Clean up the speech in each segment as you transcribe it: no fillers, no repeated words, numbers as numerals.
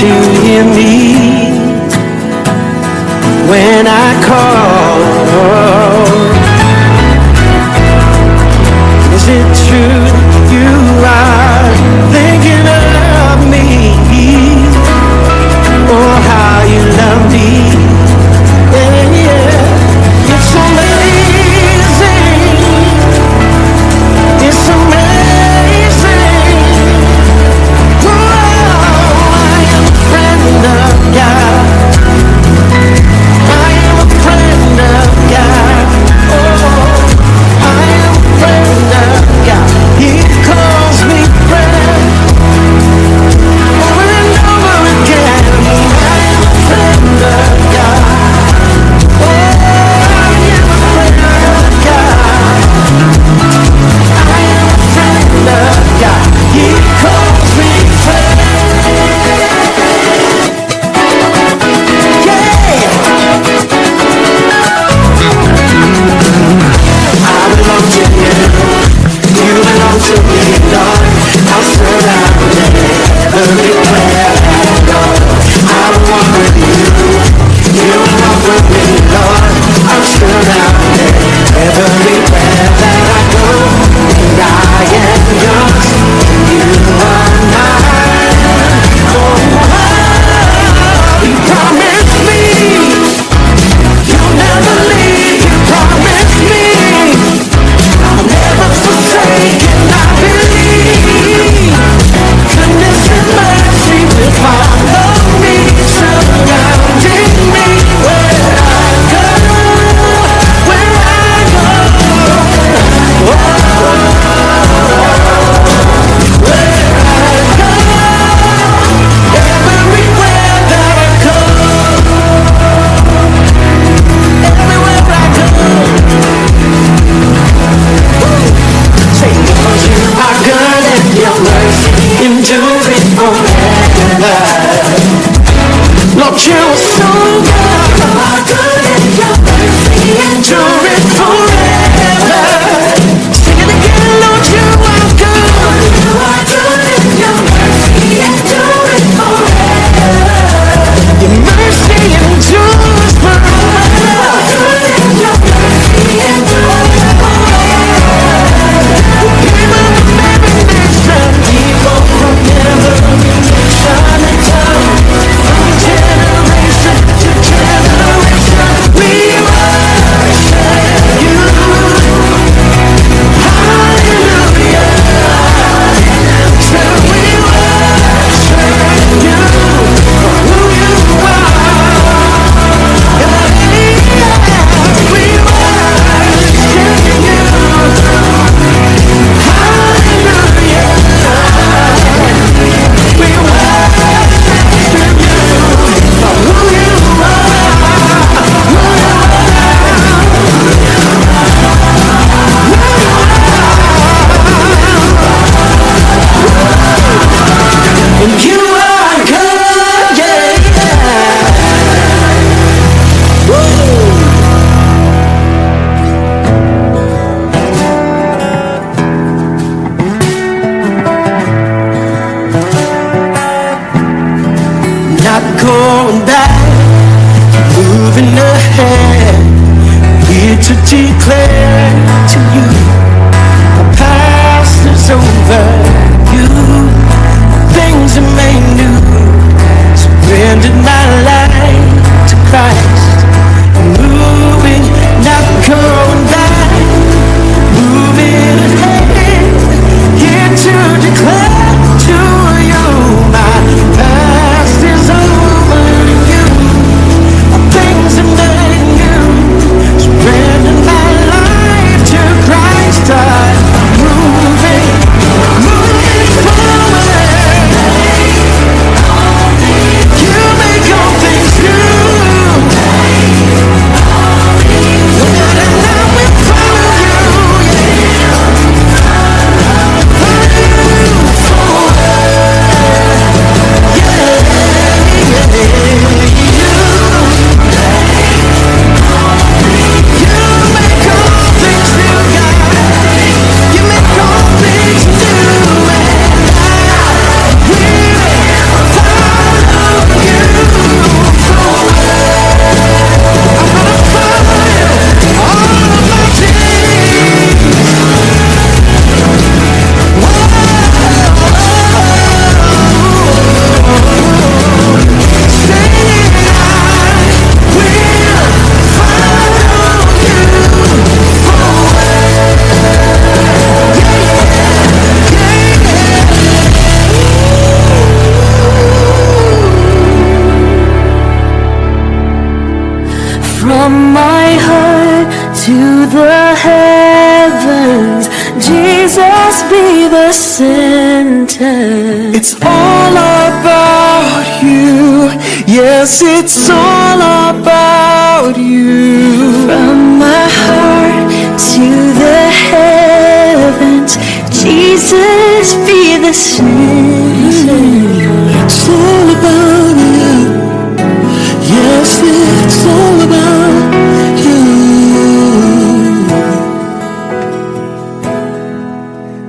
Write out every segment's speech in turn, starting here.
you hear me when I call? Is it true that you are thinking of me? Oh, how you love me? Yeah, yeah. It's amazing. It's amazing. Oh, I am a friend of God. I am a friend of God. Oh, I am a friend of God. He calls me friend over and over again. I am a friend of God. Oh, I am a friend of God. I am a friend of God. He calls me friend. I belong to you. You belong to me, Lord. I'm surrounded everywhere I go. I'm one with you. You walk with me, Lord. I'm surrounded everywhere that I go. And I am yours. You are mine. Oh, you promised me you'll never leave. You promised me I'll never forsake. And I believe goodness and mercy will follow me, surrounding me where I go, where I go. Everywhere that I go, everywhere I go. Say, Lord, you are good and your mercy enduring forever. Lord, you are so good. You are good and your mercy enduring forever. Sing it again, Lord, you are good. You are good and your mercy enduring forever. Your mercy endures forever. Good and your mercy endures forever. People from every nation, people from every nation and tongue, from generation to generation, we worship you. Hallelujah. Till we worship you for who you are. We worship you. Hallelujah. We worship you for who you are. And you are good, yeah. Not going back, moving ahead, here to declare to you, the past is over. You, things are made new. Surrendered my life to Christ. Moving, not going back, moving ahead, here to declare to you, my past is over. You, things are made new. Surrendered my life to Christ. I'm moving, moving. be the center. It's all about you. Yes, it's all about you. From my heart to the heavens, Jesus be the center. It's all about you. Yes, it's all about you.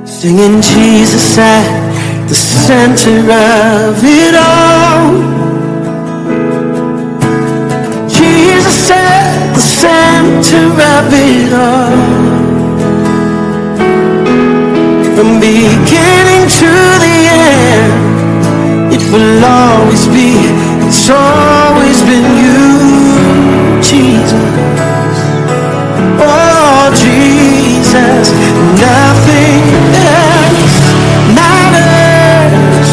Singing Jesus at the center of it all. Jesus at the center of it all. From beginning to the end, it will always be, it's always been you, Jesus. Oh, Jesus, nothing else matters.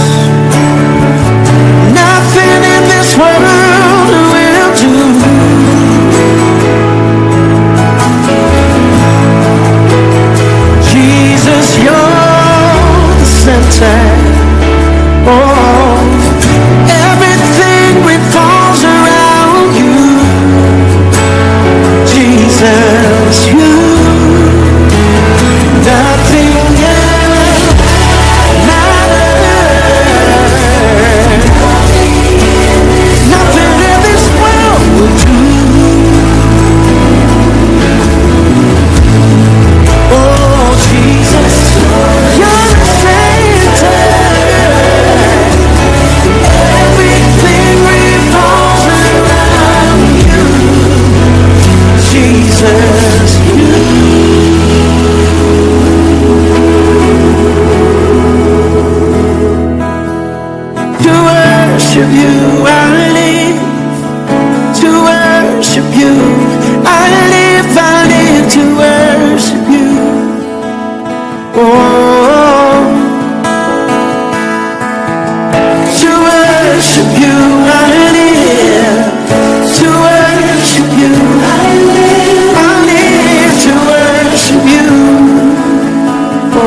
Nothing in this world will do. Jesus, you're the center. Oh, everything revolves around you. Jesus, you. Nothing else matters. Nothing in this world will do. Oh, Jesus, you're the center. Everything revolves around you. Jesus, you. To worship you, I live. To worship you, I live to worship you. Oh, to worship you, I live. To worship you, I live to worship you. Oh,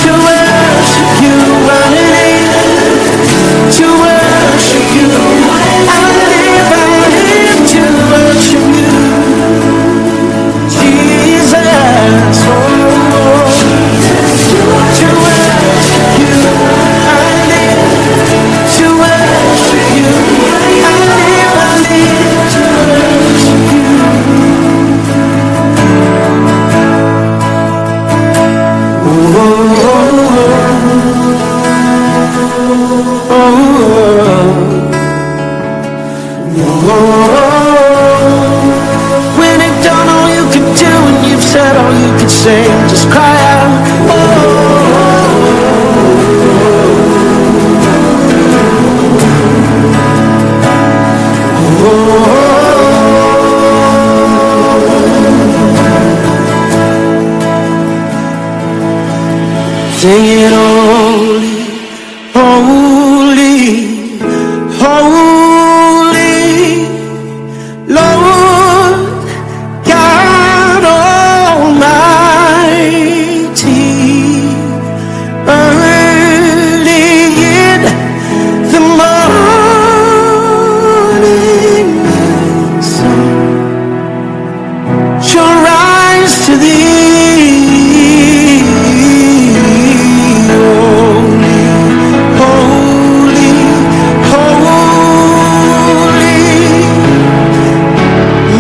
to worship you, I live. To worship you, I live to worship you. Jesus, oh, to worship you, I live to worship you. I live to worship you. Oh, oh, oh, oh. When you've done all you could do and you've said all you could say, just cry out. Oh, oh, oh. Sing it holy, holy, holy, Lord God Almighty. Early in the morning sun shall rise to thee. Holy, holy,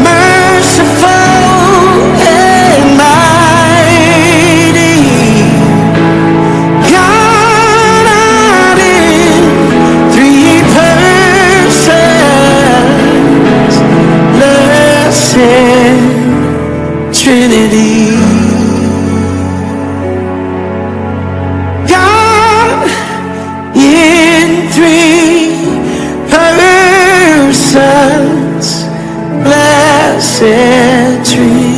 merciful and mighty, God in 3 persons, blessed Trinity. God in 3 persons, blessed Trinity.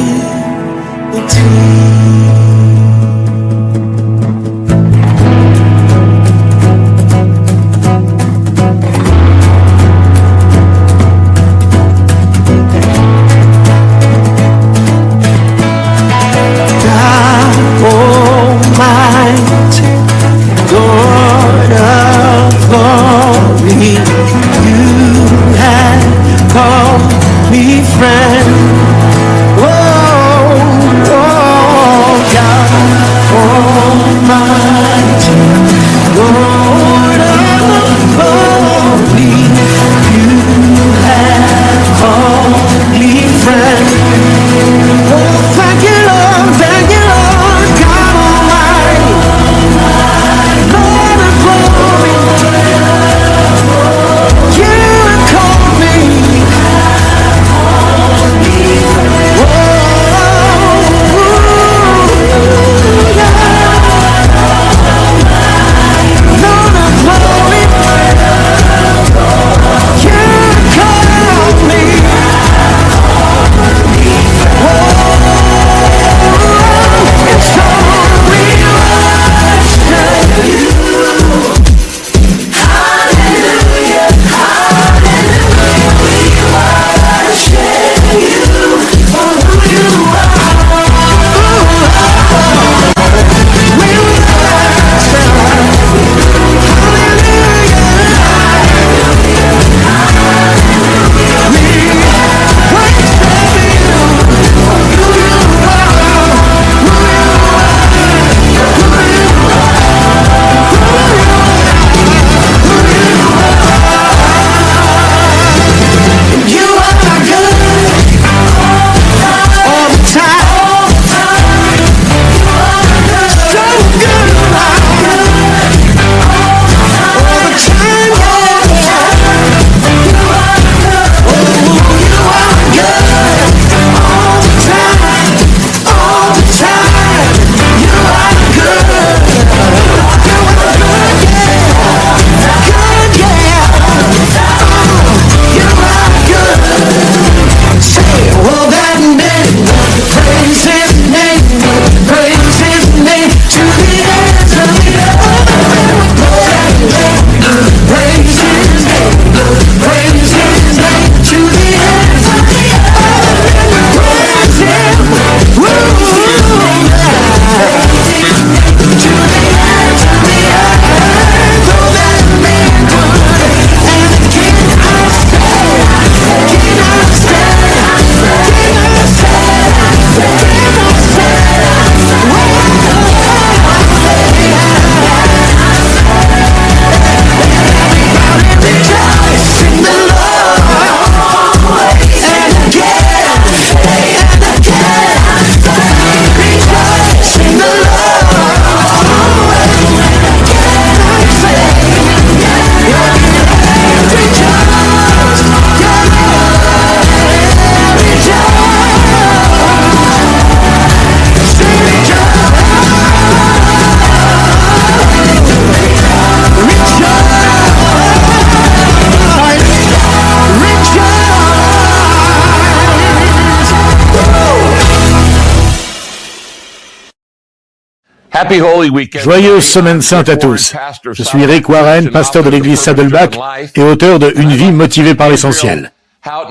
Joyeuse Semaine Sainte à tous. Je suis Rick Warren, pasteur de l'église Saddleback et auteur de Une vie motivée par l'essentiel.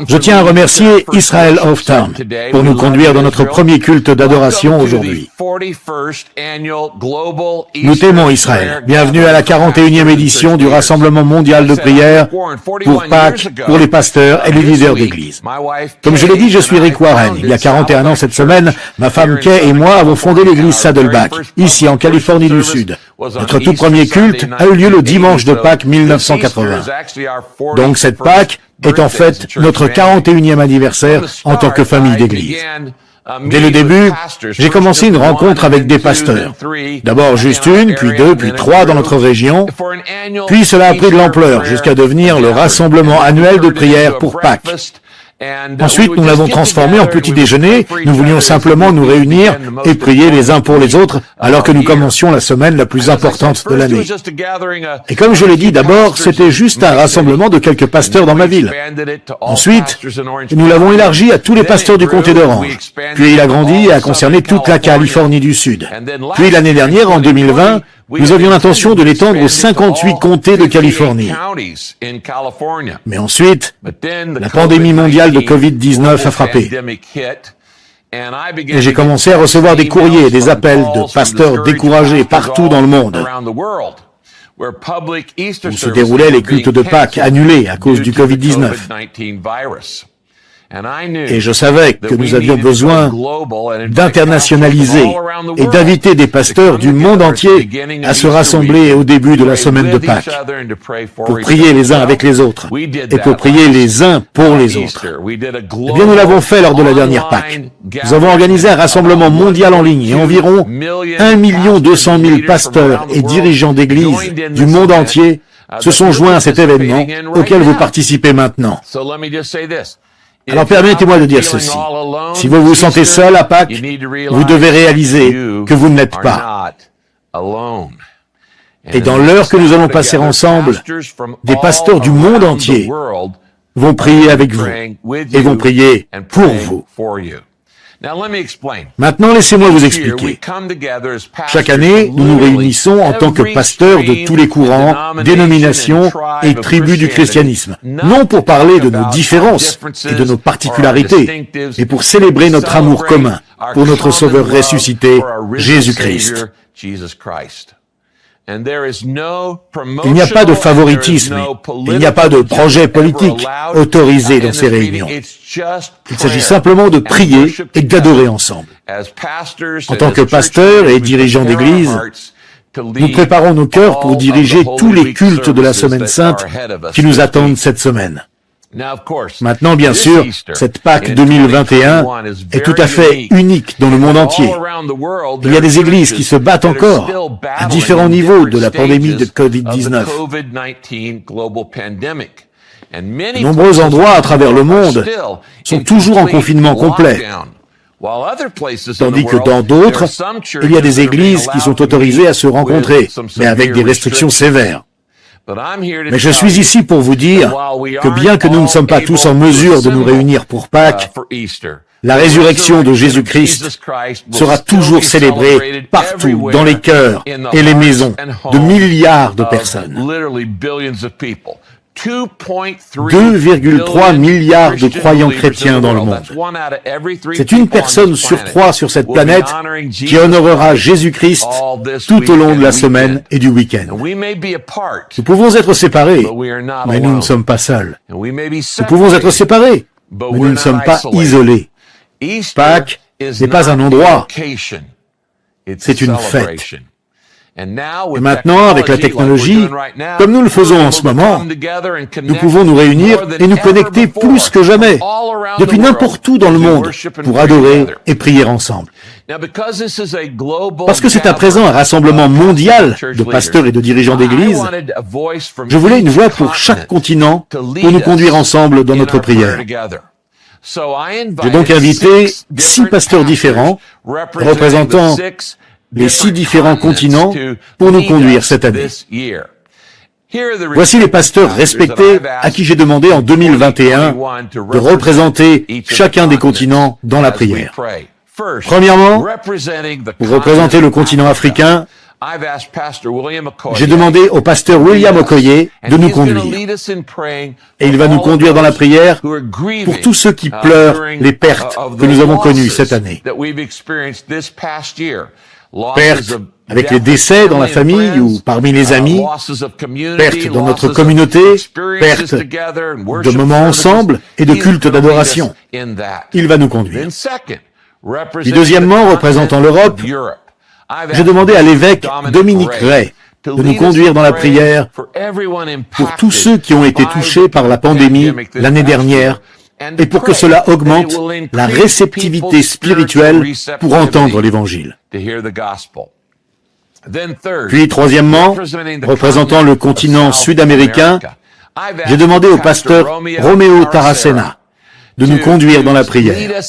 Je tiens à remercier Israel Houghton pour nous conduire dans notre premier culte d'adoration aujourd'hui. Nous t'aimons Israël. Bienvenue à la 41e édition du Rassemblement mondial de prière pour Pâques, pour les pasteurs et les leaders d'église. Comme je l'ai dit, je suis Rick Warren. Il y a 41 ans cette semaine, ma femme Kay et moi avons fondé l'église Saddleback, ici en Californie du Sud. Notre tout premier culte a eu lieu le dimanche de Pâques 1980. Donc cette Pâques est en fait notre 41e anniversaire en tant que famille d'église. Dès le début, j'ai commencé une rencontre avec des pasteurs. D'abord juste une, puis deux, puis trois dans notre région. Puis cela a pris de l'ampleur jusqu'à devenir le rassemblement annuel de prière pour Pâques. Ensuite, nous l'avons transformé en petit déjeuner. Nous voulions simplement nous réunir et prier les uns pour les autres alors que nous commencions la semaine la plus importante de l'année. Et comme je l'ai dit, d'abord, c'était juste un rassemblement de quelques pasteurs dans ma ville. Ensuite, nous l'avons élargi à tous les pasteurs du comté d'Orange. Puis il a grandi et a concerné toute la Californie du Sud. Puis l'année dernière, en 2020, nous avions l'intention de l'étendre aux 58 comtés de Californie. Mais ensuite, la pandémie mondiale de Covid-19 a frappé. Et j'ai commencé à recevoir des courriers et des appels de pasteurs découragés partout dans le monde, où se déroulaient les cultes de Pâques annulés à cause du Covid-19. Et je savais que nous avions besoin d'internationaliser et d'inviter des pasteurs du monde entier à se rassembler au début de la semaine de Pâques pour prier les uns avec les autres et pour prier les uns pour les autres. Eh bien, nous l'avons fait lors de la dernière Pâques. Nous avons organisé un rassemblement mondial en ligne et environ 1 200 000 pasteurs et dirigeants d'églises du monde entier se sont joints à cet événement auquel vous participez maintenant. Alors permettez-moi de dire ceci. Si vous vous sentez seul à Pâques, vous devez réaliser que vous ne l'êtes pas. Et dans l'heure que nous allons passer ensemble, des pasteurs du monde entier vont prier avec vous et vont prier pour vous. Maintenant, laissez-moi vous expliquer. Chaque année, nous nous réunissons en tant que pasteurs de tous les courants, dénominations et tribus du christianisme, non pour parler de nos différences et de nos particularités, mais pour célébrer notre amour commun pour notre Sauveur ressuscité, Jésus-Christ. Il n'y a pas de favoritisme, il n'y a pas de projet politique autorisé dans ces réunions. Il s'agit simplement de prier et d'adorer ensemble. En tant que pasteurs et dirigeants d'église, nous préparons nos cœurs pour diriger tous les cultes de la Semaine Sainte qui nous attendent cette semaine. Maintenant, bien sûr, cette Pâques 2021 est tout à fait unique dans le monde entier. Il y a des églises qui se battent encore à différents niveaux de la pandémie de Covid-19. De nombreux endroits à travers le monde sont toujours en confinement complet, tandis que dans d'autres, il y a des églises qui sont autorisées à se rencontrer, mais avec des restrictions sévères. Mais je suis ici pour vous dire que bien que nous ne sommes pas tous en mesure de nous réunir pour Pâques, la résurrection de Jésus-Christ sera toujours célébrée partout dans les cœurs et les maisons de milliards de personnes. 2,3 milliards de croyants chrétiens dans le monde. C'est une personne sur 3 sur cette planète qui honorera Jésus-Christ tout au long de la semaine et du week-end. Nous pouvons être séparés, mais nous ne sommes pas seuls. Nous pouvons être séparés, mais nous ne sommes pas isolés. Pâques n'est pas un endroit, c'est une fête. Et maintenant, avec la technologie, comme nous le faisons en ce moment, nous pouvons nous réunir et nous connecter plus que jamais, depuis n'importe où dans le monde, pour adorer et prier ensemble. Parce que c'est à présent un rassemblement mondial de pasteurs et de dirigeants d'église, je voulais une voix pour chaque continent pour nous conduire ensemble dans notre prière. J'ai donc invité 6 pasteurs différents, représentant les 6 différents continents pour nous conduire cette année. Voici les pasteurs respectés à qui j'ai demandé en 2021 de représenter chacun des continents dans la prière. Premièrement, pour représenter le continent africain, j'ai demandé au pasteur William Okoye de nous conduire. Et il va nous conduire dans la prière pour tous ceux qui pleurent les pertes que nous avons connues cette année. Pertes avec les décès dans la famille ou parmi les amis, pertes dans notre communauté, pertes de moments ensemble et de cultes d'adoration. Il va nous conduire. Puis deuxièmement, représentant l'Europe, j'ai demandé à l'évêque Dominique Ray de nous conduire dans la prière pour tous ceux qui ont été touchés par la pandémie l'année dernière et pour que cela augmente la réceptivité spirituelle pour entendre l'Évangile. Puis troisièmement, représentant le continent sud-américain, j'ai demandé au pasteur Roméo Taracena de nous conduire dans la prière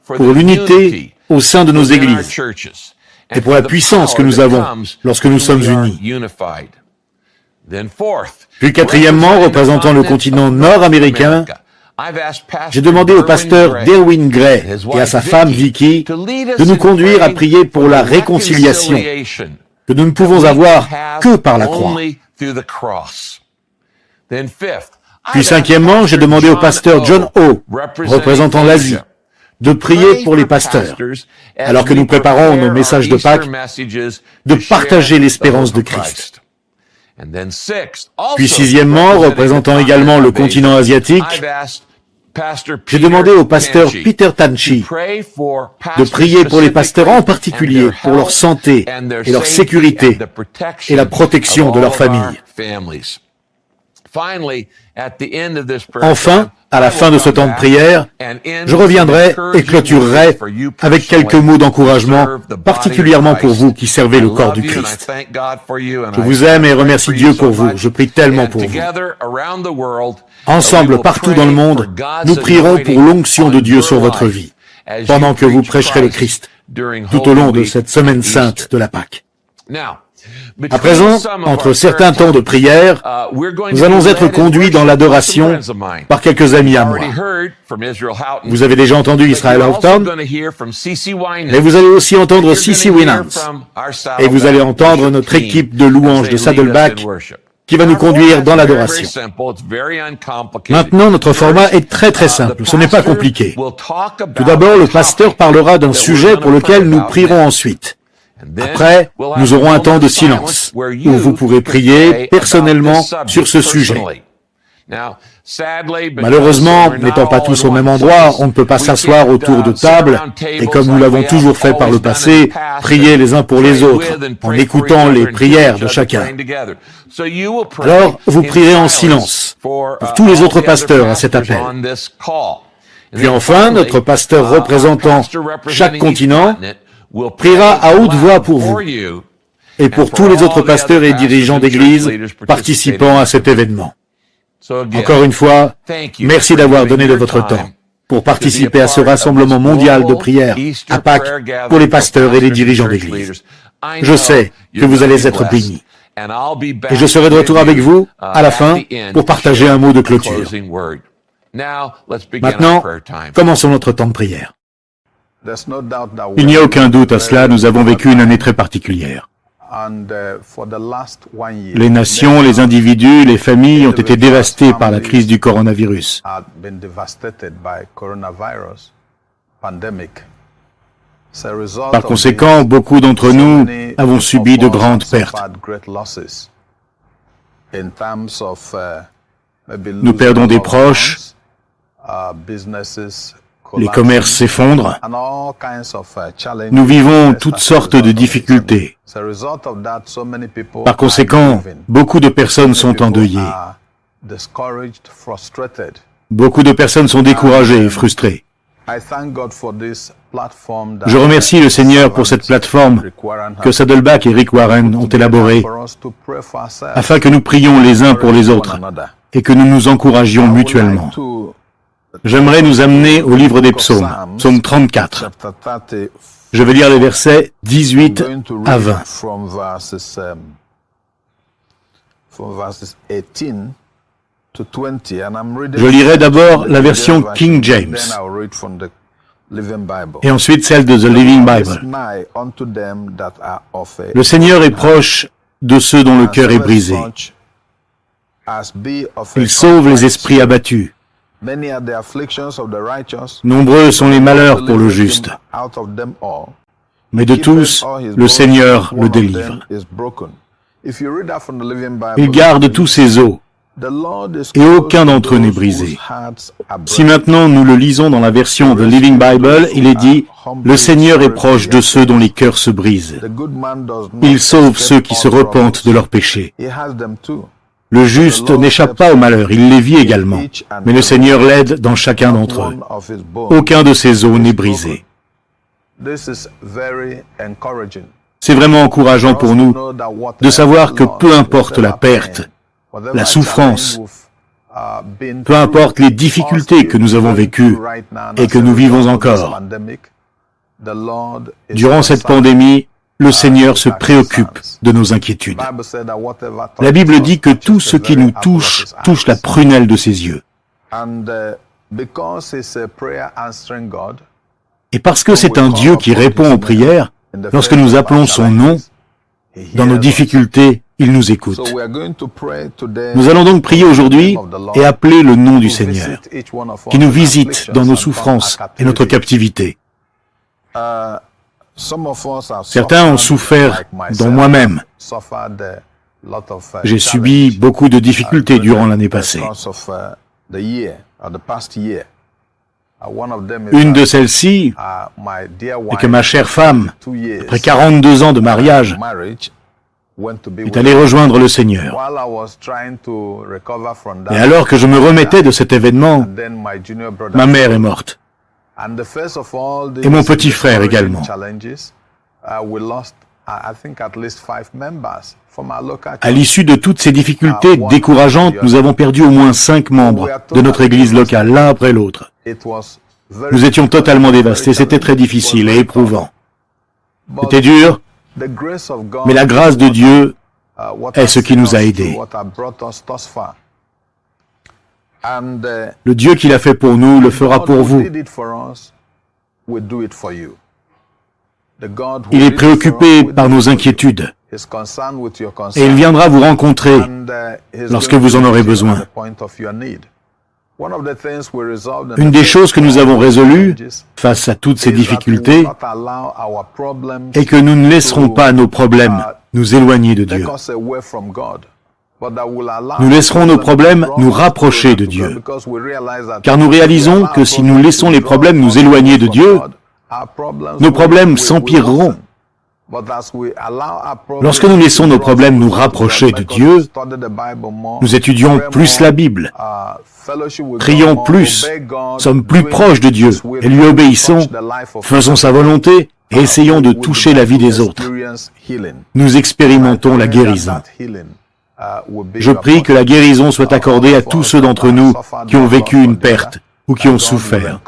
pour l'unité au sein de nos églises et pour la puissance que nous avons lorsque nous sommes unis. Puis quatrièmement, représentant le continent nord-américain, j'ai demandé au pasteur Derwin Gray et à sa femme Vicky de nous conduire à prier pour la réconciliation que nous ne pouvons avoir que par la croix. Puis cinquièmement, j'ai demandé au pasteur John O, représentant l'Asie, de prier pour les pasteurs, alors que nous préparons nos messages de Pâques, de partager l'espérance de Christ. Puis sixièmement, représentant également le continent asiatique, j'ai demandé au pasteur Peter Tanchi de prier pour les pasteurs en particulier, pour leur santé et leur sécurité et la protection de leur famille. Enfin, à la fin de ce temps de prière, je reviendrai et clôturerai avec quelques mots d'encouragement, particulièrement pour vous qui servez le corps du Christ. Je vous aime et remercie Dieu pour vous. Je prie tellement pour vous. Ensemble, partout dans le monde, nous prierons pour l'onction de Dieu sur votre vie, pendant que vous prêcherez le Christ, tout au long de cette semaine sainte de la Pâque. À présent, entre certains temps de prière, nous allons être conduits dans l'adoration par quelques amis à moi. Vous avez déjà entendu Israel Houghton, mais vous allez aussi entendre CeCe Winans, et vous allez entendre notre équipe de louanges de Saddleback qui va nous conduire dans l'adoration. Maintenant, notre format est très simple, ce n'est pas compliqué. Tout d'abord, le pasteur parlera d'un sujet pour lequel nous prierons ensuite. Après, nous aurons un temps de silence, où vous pourrez prier personnellement sur ce sujet. Malheureusement, n'étant pas tous au même endroit, on ne peut pas s'asseoir autour de table, et comme nous l'avons toujours fait par le passé, prier les uns pour les autres, en écoutant les prières de chacun. Alors, vous prierez en silence, pour tous les autres pasteurs à cet appel. Puis enfin, notre pasteur représentant chaque continent priera à haute voix pour vous et pour tous les autres pasteurs et dirigeants d'église participant à cet événement. Encore une fois, merci d'avoir donné de votre temps pour participer à ce rassemblement mondial de prière à Pâques pour les pasteurs et les dirigeants d'église. Je sais que vous allez être bénis. Et je serai de retour avec vous à la fin pour partager un mot de clôture. Maintenant, commençons notre temps de prière. Il n'y a aucun doute à cela, nous avons vécu une année très particulière. Les nations, les individus, les familles ont été dévastés par la crise du coronavirus. Par conséquent, beaucoup d'entre nous avons subi de grandes pertes. Nous perdons des proches, les commerces s'effondrent, nous vivons toutes sortes de difficultés. Par conséquent, beaucoup de personnes sont endeuillées. Beaucoup de personnes sont découragées et frustrées. Je remercie le Seigneur pour cette plateforme que Saddleback et Rick Warren ont élaborée afin que nous prions les uns pour les autres et que nous nous encouragions mutuellement. J'aimerais nous amener au livre des psaumes, psaume 34. Je vais lire les versets 18 à 20. Je lirai d'abord la version King James. et ensuite celle de The Living Bible. Le Seigneur est proche de ceux dont le cœur est brisé. Il sauve les esprits abattus. Nombreux sont les malheurs pour le juste, mais de tous, le Seigneur le délivre. Il garde tous ses os, et aucun d'entre eux n'est brisé. Si maintenant nous le lisons dans la version The Living Bible, il est dit « Le Seigneur est proche de ceux dont les cœurs se brisent. Il sauve ceux qui se repentent de leurs péchés. » Le juste n'échappe pas au malheur, il les vit également, mais le Seigneur l'aide dans chacun d'entre eux. Aucun de ses os n'est brisé. C'est vraiment encourageant pour nous de savoir que peu importe la perte, la souffrance, peu importe les difficultés que nous avons vécues et que nous vivons encore, durant cette pandémie, le Seigneur se préoccupe de nos inquiétudes. La Bible dit que tout ce qui nous touche, touche la prunelle de ses yeux. Et parce que c'est un Dieu qui répond aux prières, lorsque nous appelons son nom, dans nos difficultés, il nous écoute. Nous allons donc prier aujourd'hui et appeler le nom du Seigneur, qui nous visite dans nos souffrances et notre captivité. Certains ont souffert, dont moi-même. J'ai subi beaucoup de difficultés durant l'année passée. Une de celles-ci est que ma chère femme, après 42 ans de mariage, est allée rejoindre le Seigneur. Et alors que je me remettais de cet événement, ma mère est morte. Et mon petit frère également. À l'issue de toutes ces difficultés décourageantes, nous avons perdu au moins 5 membres de notre église locale, l'un après l'autre. Nous étions totalement dévastés, c'était très difficile et éprouvant. C'était dur, mais la grâce de Dieu est ce qui nous a aidés. Le Dieu qui l'a fait pour nous le fera pour vous. Il est préoccupé par nos inquiétudes et il viendra vous rencontrer lorsque vous en aurez besoin. Une des choses que nous avons résolues face à toutes ces difficultés est que nous ne laisserons pas nos problèmes nous éloigner de Dieu. Nous laisserons nos problèmes nous rapprocher de Dieu, car nous réalisons que si nous laissons les problèmes nous éloigner de Dieu, nos problèmes s'empireront. Lorsque nous laissons nos problèmes nous rapprocher de Dieu, nous étudions plus la Bible, prions plus, sommes plus proches de Dieu et lui obéissons, faisons sa volonté et essayons de toucher la vie des autres. Nous expérimentons la guérison. Je prie que la guérison soit accordée à tous ceux d'entre nous qui ont vécu une perte ou qui ont souffert.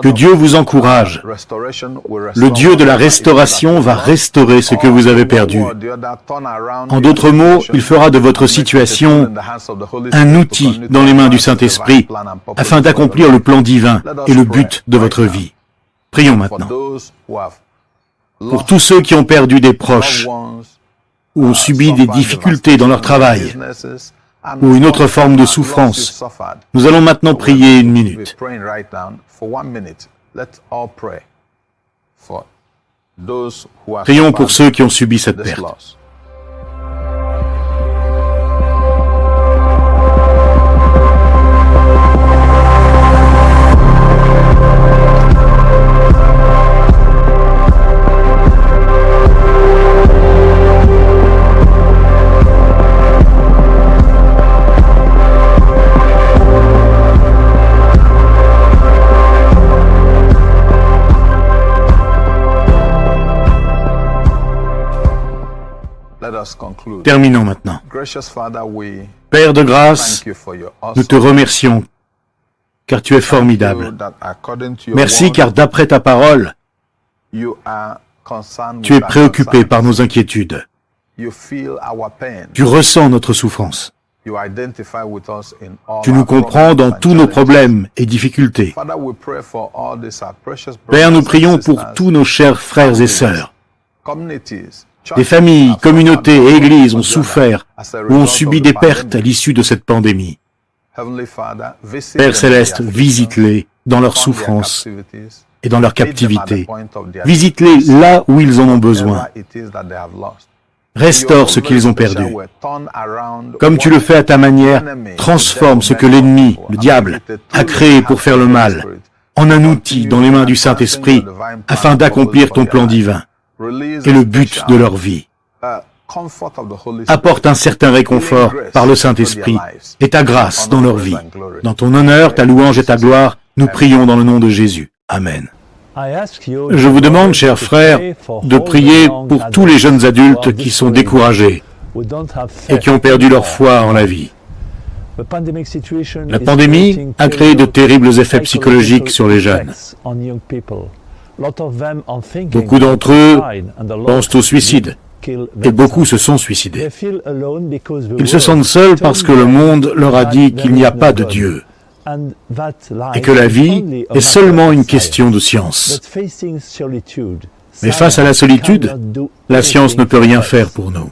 Que Dieu vous encourage. Le Dieu de la restauration va restaurer ce que vous avez perdu. En d'autres mots, il fera de votre situation un outil dans les mains du Saint-Esprit afin d'accomplir le plan divin et le but de votre vie. Prions maintenant. Pour tous ceux qui ont perdu des proches ou ont subi des difficultés dans leur travail ou une autre forme de souffrance, nous allons maintenant prier 1 minute. Prions pour ceux qui ont subi cette perte. Terminons maintenant. Père de grâce, nous te remercions, car tu es formidable. Merci, car d'après ta parole, tu es préoccupé par nos inquiétudes. Tu ressens notre souffrance. Tu nous comprends dans tous nos problèmes et difficultés. Père, nous prions pour tous nos chers frères et sœurs. Des familles, communautés et églises ont souffert ou ont subi des pertes à l'issue de cette pandémie. Père Céleste, visite-les dans leur souffrance et dans leur captivité. Visite-les là où ils en ont besoin. Restaure ce qu'ils ont perdu. Comme tu le fais à ta manière, transforme ce que l'ennemi, le diable, a créé pour faire le mal en un outil dans les mains du Saint-Esprit afin d'accomplir ton plan divin et le but de leur vie. Apporte un certain réconfort par le Saint-Esprit et ta grâce dans leur vie. Dans ton honneur, ta louange et ta gloire, nous prions dans le nom de Jésus. Amen. Je vous demande, chers frères, de prier pour tous les jeunes adultes qui sont découragés et qui ont perdu leur foi en la vie. La pandémie a créé de terribles effets psychologiques sur les jeunes. Beaucoup d'entre eux pensent au suicide, et beaucoup se sont suicidés. Ils se sentent seuls parce que le monde leur a dit qu'il n'y a pas de Dieu, et que la vie est seulement une question de science. Mais face à la solitude, la science ne peut rien faire pour nous.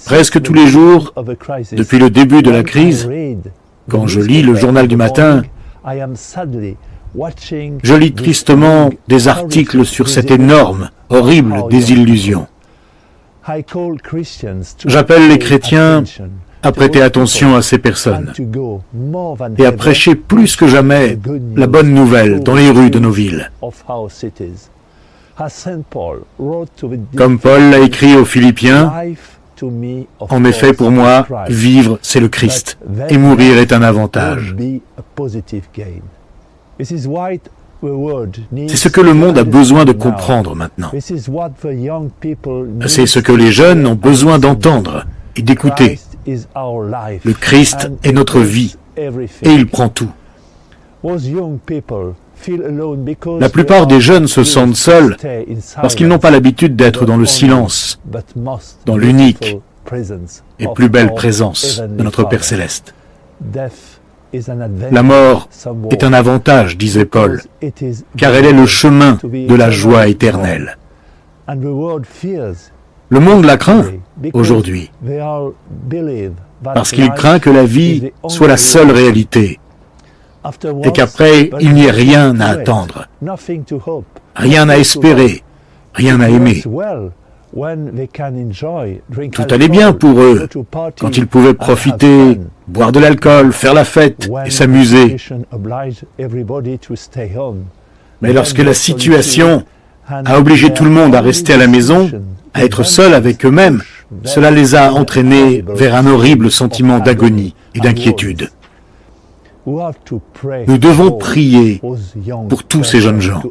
Presque tous les jours, depuis le début de la crise, quand je lis le journal du matin, je lis tristement des articles sur cette énorme, horrible désillusion. J'appelle les chrétiens à prêter attention à ces personnes et à prêcher plus que jamais la bonne nouvelle dans les rues de nos villes. Comme Paul l'a écrit aux Philippiens, en effet, pour moi, vivre, c'est le Christ, et mourir est un avantage. C'est ce que le monde a besoin de comprendre maintenant. C'est ce que les jeunes ont besoin d'entendre et d'écouter. Le Christ est notre vie, et il prend tout. La plupart des jeunes se sentent seuls parce qu'ils n'ont pas l'habitude d'être dans le silence, dans l'unique et plus belle présence de notre Père Céleste. La mort est un avantage, disait Paul, car elle est le chemin de la joie éternelle. Le monde la craint aujourd'hui, parce qu'il craint que la vie soit la seule réalité, et qu'après, il n'y ait rien à attendre, rien à espérer, rien à aimer. Tout allait bien pour eux, quand ils pouvaient profiter, boire de l'alcool, faire la fête et s'amuser. Mais lorsque la situation a obligé tout le monde à rester à la maison, à être seuls avec eux-mêmes, cela les a entraînés vers un horrible sentiment d'agonie et d'inquiétude. Nous devons prier pour tous ces jeunes gens,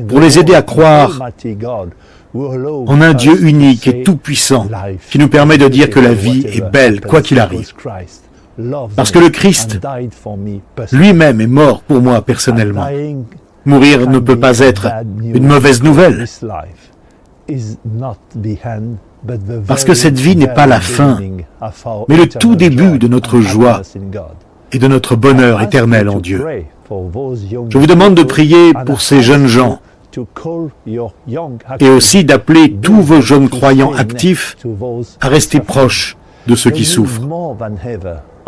pour les aider à croire en un Dieu unique et tout-puissant qui nous permet de dire que la vie est belle quoi qu'il arrive. Parce que le Christ lui-même est mort pour moi personnellement. Mourir ne peut pas être une mauvaise nouvelle. Parce que cette vie n'est pas la fin, mais le tout début de notre joie et de notre bonheur éternel en Dieu. Je vous demande de prier pour ces jeunes gens et aussi d'appeler tous vos jeunes croyants actifs à rester proches de ceux qui souffrent.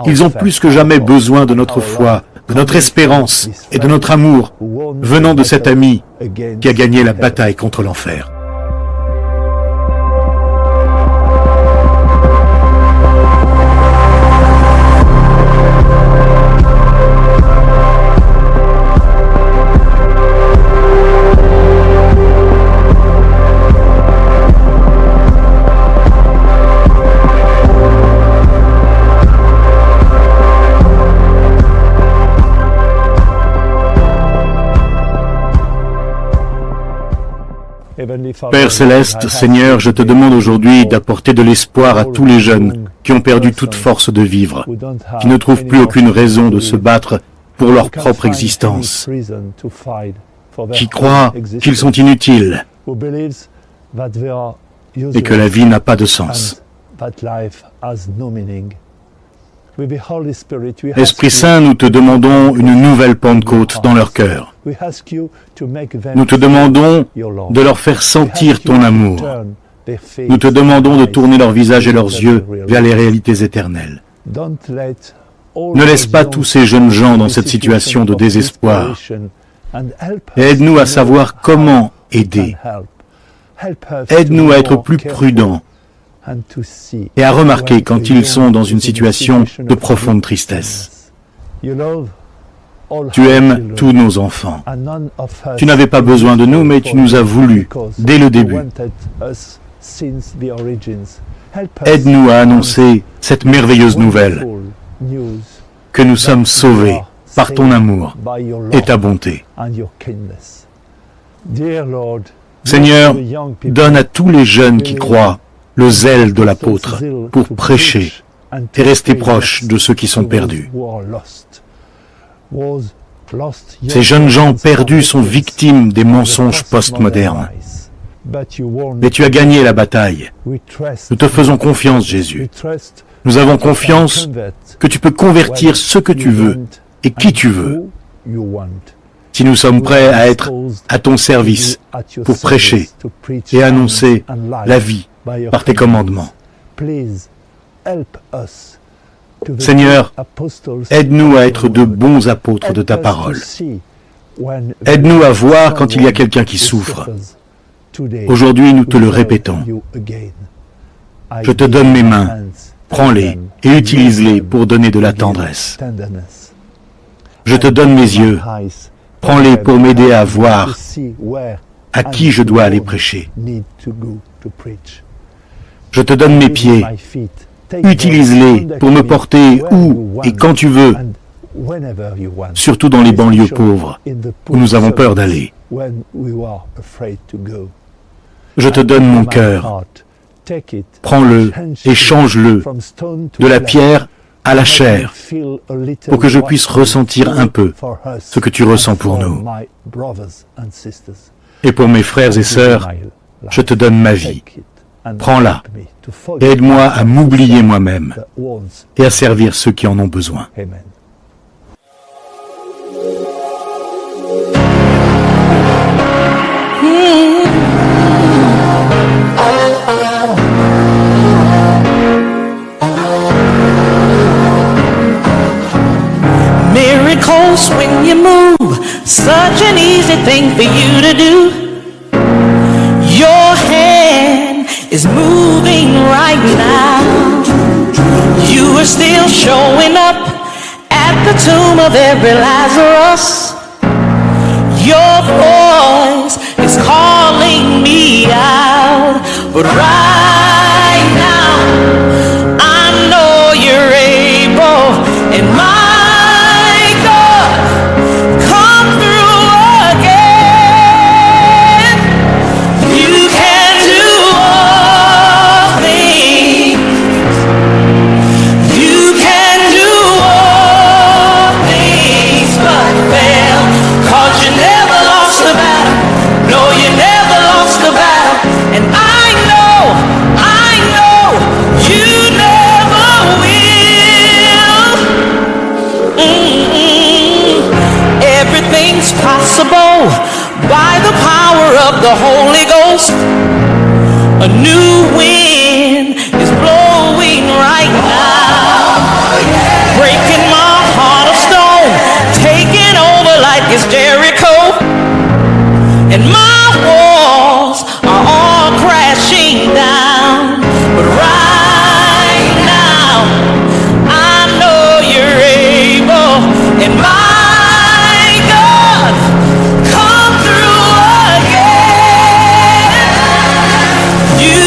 Ils ont plus que jamais besoin de notre foi, de notre espérance et de notre amour venant de cet ami qui a gagné la bataille contre l'enfer. Père Céleste, Seigneur, je te demande aujourd'hui d'apporter de l'espoir à tous les jeunes qui ont perdu toute force de vivre, qui ne trouvent plus aucune raison de se battre pour leur propre existence, qui croient qu'ils sont inutiles et que la vie n'a pas de sens. Esprit Saint, nous te demandons une nouvelle Pentecôte dans leur cœur. Nous te demandons de leur faire sentir ton amour. Nous te demandons de tourner leur visage et leurs yeux vers les réalités éternelles. Ne laisse pas tous ces jeunes gens dans cette situation de désespoir. Aide-nous à savoir comment aider. Aide-nous à être plus prudents et à remarquer quand ils sont dans une situation de profonde tristesse. Tu aimes tous nos enfants. Tu n'avais pas besoin de nous, mais tu nous as voulu dès le début. Aide-nous à annoncer cette merveilleuse nouvelle, que nous sommes sauvés par ton amour et ta bonté. Seigneur, donne à tous les jeunes qui croient le zèle de l'apôtre pour prêcher et rester proche de ceux qui sont perdus. Ces jeunes gens perdus sont victimes des mensonges postmodernes. Mais tu as gagné la bataille. Nous te faisons confiance, Jésus. Nous avons confiance que tu peux convertir ce que tu veux et qui tu veux. Si nous sommes prêts à être à ton service pour prêcher et annoncer la vie par tes commandements. Seigneur, aide-nous à être de bons apôtres de ta parole. Aide-nous à voir quand il y a quelqu'un qui souffre. Aujourd'hui, nous te le répétons. Je te donne mes mains, prends-les et utilise-les pour donner de la tendresse. Je te donne mes yeux, prends-les pour m'aider à voir à qui je dois aller prêcher. Je te donne mes pieds, utilise-les pour me porter où et quand tu veux, surtout dans les banlieues pauvres où nous avons peur d'aller. Je te donne mon cœur, prends-le et change-le de la pierre à la chair pour que je puisse ressentir un peu ce que tu ressens pour nous. Et pour mes frères et sœurs, je te donne ma vie. Prends-la et aide-moi à m'oublier moi-même et à servir ceux qui en ont besoin. Miracles when you move, such an easy thing for you to do. Your hand is moving right now. You are still showing up at the tomb of every Lazarus. Your voice is calling me out, but right now I know you're able, and my God, come through again. You can do all things. You can do all things but fail, 'cause you never lost the battle. No, you never lost the battle. And I know you never will. Everything's possible by the power of the Holy Ghost. A new wind is blowing right now, breaking my heart of stone, taking over like it's Jericho. And my walls are all crashing down, but right now I know you're able, and my God, come through again. You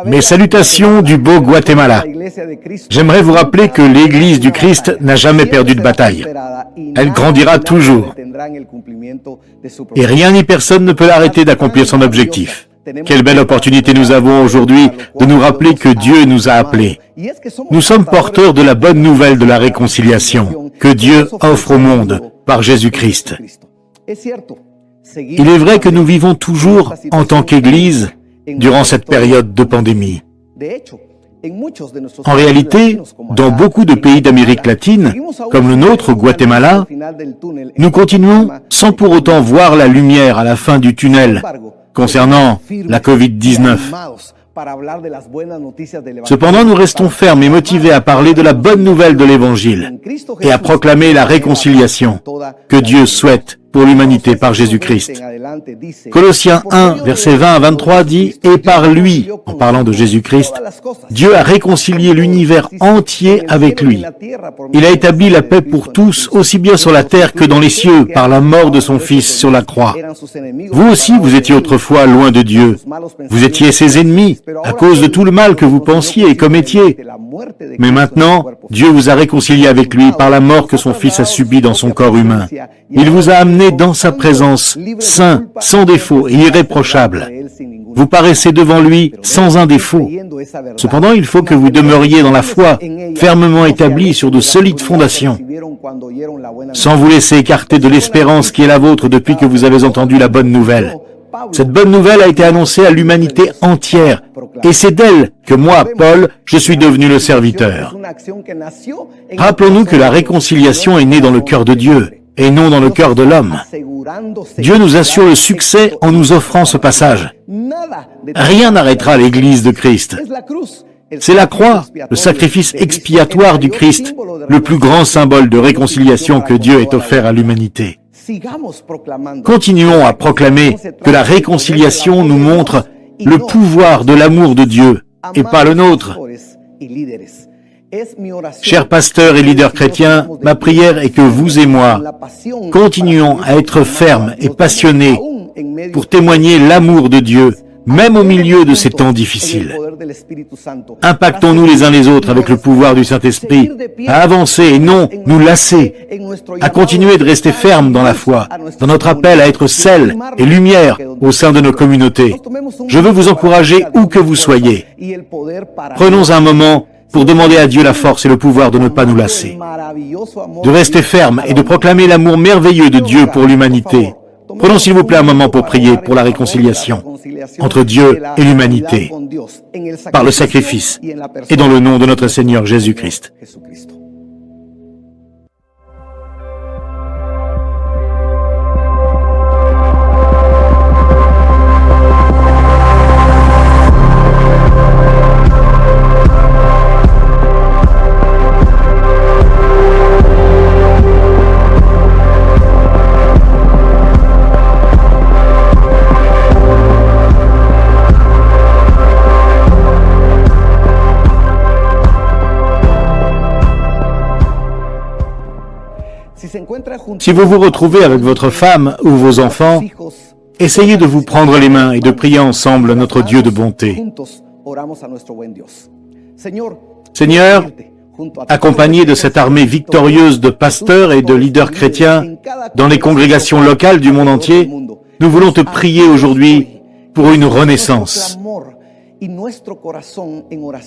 Mes salutations du beau Guatemala. J'aimerais vous rappeler que l'Église du Christ n'a jamais perdu de bataille. Elle grandira toujours. Et rien ni personne ne peut l'arrêter d'accomplir son objectif. Quelle belle opportunité nous avons aujourd'hui de nous rappeler que Dieu nous a appelés. Nous sommes porteurs de la bonne nouvelle de la réconciliation que Dieu offre au monde par Jésus-Christ. Il est vrai que nous vivons toujours en tant qu'Église durant cette période de pandémie. En réalité, dans beaucoup de pays d'Amérique latine, comme le nôtre au Guatemala, nous continuons sans pour autant voir la lumière à la fin du tunnel concernant la COVID-19. Cependant, nous restons fermes et motivés à parler de la bonne nouvelle de l'Évangile et à proclamer la réconciliation que Dieu souhaite pour l'humanité par Jésus-Christ. Colossiens 1, versets 20 à 23 dit « Et par lui, en parlant de Jésus-Christ, Dieu a réconcilié l'univers entier avec lui. Il a établi la paix pour tous, aussi bien sur la terre que dans les cieux, par la mort de son Fils sur la croix. Vous aussi, vous étiez autrefois loin de Dieu. Vous étiez ses ennemis, à cause de tout le mal que vous pensiez et commettiez. Mais maintenant, Dieu vous a réconcilié avec lui par la mort que son Fils a subie dans son corps humain. Il vous a amené dans sa présence, saint, sans défaut et irréprochable. Vous paraissez devant lui sans un défaut. Cependant, il faut que vous demeuriez dans la foi, fermement établie sur de solides fondations, sans vous laisser écarter de l'espérance qui est la vôtre depuis que vous avez entendu la bonne nouvelle. Cette bonne nouvelle a été annoncée à l'humanité entière, et c'est d'elle que moi, Paul, je suis devenu le serviteur. Rappelons-nous que la réconciliation est née dans le cœur de Dieu, et non dans le cœur de l'homme. Dieu nous assure le succès en nous offrant ce passage. Rien n'arrêtera l'Église de Christ. C'est la croix, le sacrifice expiatoire du Christ, le plus grand symbole de réconciliation que Dieu ait offert à l'humanité. Continuons à proclamer que la réconciliation nous montre le pouvoir de l'amour de Dieu et pas le nôtre. Chers pasteurs et leaders chrétiens, ma prière est que vous et moi continuions à être fermes et passionnés pour témoigner l'amour de Dieu, même au milieu de ces temps difficiles. Impactons-nous les uns les autres avec le pouvoir du Saint-Esprit, à avancer et non nous lasser, à continuer de rester fermes dans la foi, dans notre appel à être sel et lumière au sein de nos communautés. Je veux vous encourager où que vous soyez. Prenons un moment pour demander à Dieu la force et le pouvoir de ne pas nous lasser, de rester fermes et de proclamer l'amour merveilleux de Dieu pour l'humanité. Prenons s'il vous plaît un moment pour prier pour la réconciliation entre Dieu et l'humanité, par le sacrifice et dans le nom de notre Seigneur Jésus-Christ. Si vous vous retrouvez avec votre femme ou vos enfants, essayez de vous prendre les mains et de prier ensemble notre Dieu de bonté. Seigneur, accompagné de cette armée victorieuse de pasteurs et de leaders chrétiens dans les congrégations locales du monde entier, nous voulons te prier aujourd'hui pour une renaissance.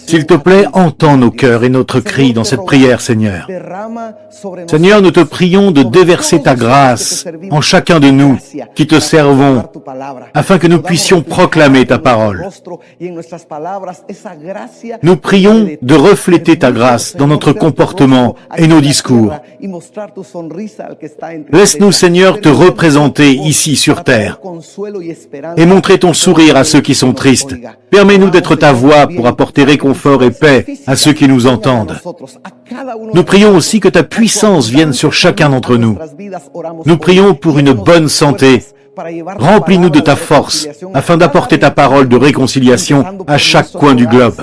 S'il te plaît, entends nos cœurs et notre cri dans cette prière, Seigneur. Seigneur, nous te prions de déverser ta grâce en chacun de nous qui te servons, afin que nous puissions proclamer ta parole. Nous prions de refléter ta grâce dans notre comportement et nos discours. Laisse-nous, Seigneur, te représenter ici sur terre et montrer ton sourire à ceux qui sont tristes. Permets-nous d'être ta voix pour apporter réconfort et paix à ceux qui nous entendent. Nous prions aussi que ta puissance vienne sur chacun d'entre nous. Nous prions pour une bonne santé. Remplis-nous de ta force afin d'apporter ta parole de réconciliation à chaque coin du globe.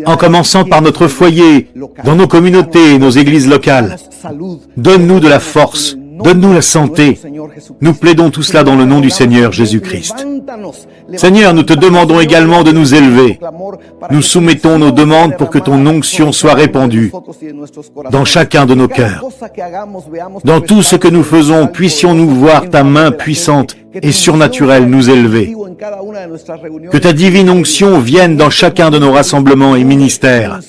En commençant par notre foyer, dans nos communautés et nos églises locales, donne-nous de la force Donne-nous la santé. Nous plaidons tout cela dans le nom du Seigneur Jésus-Christ. Seigneur, nous te demandons également de nous élever. Nous soumettons nos demandes pour que ton onction soit répandue dans chacun de nos cœurs. Dans tout ce que nous faisons, puissions-nous voir ta main puissante et surnaturelle nous élever. Que ta divine onction vienne dans chacun de nos rassemblements et ministères.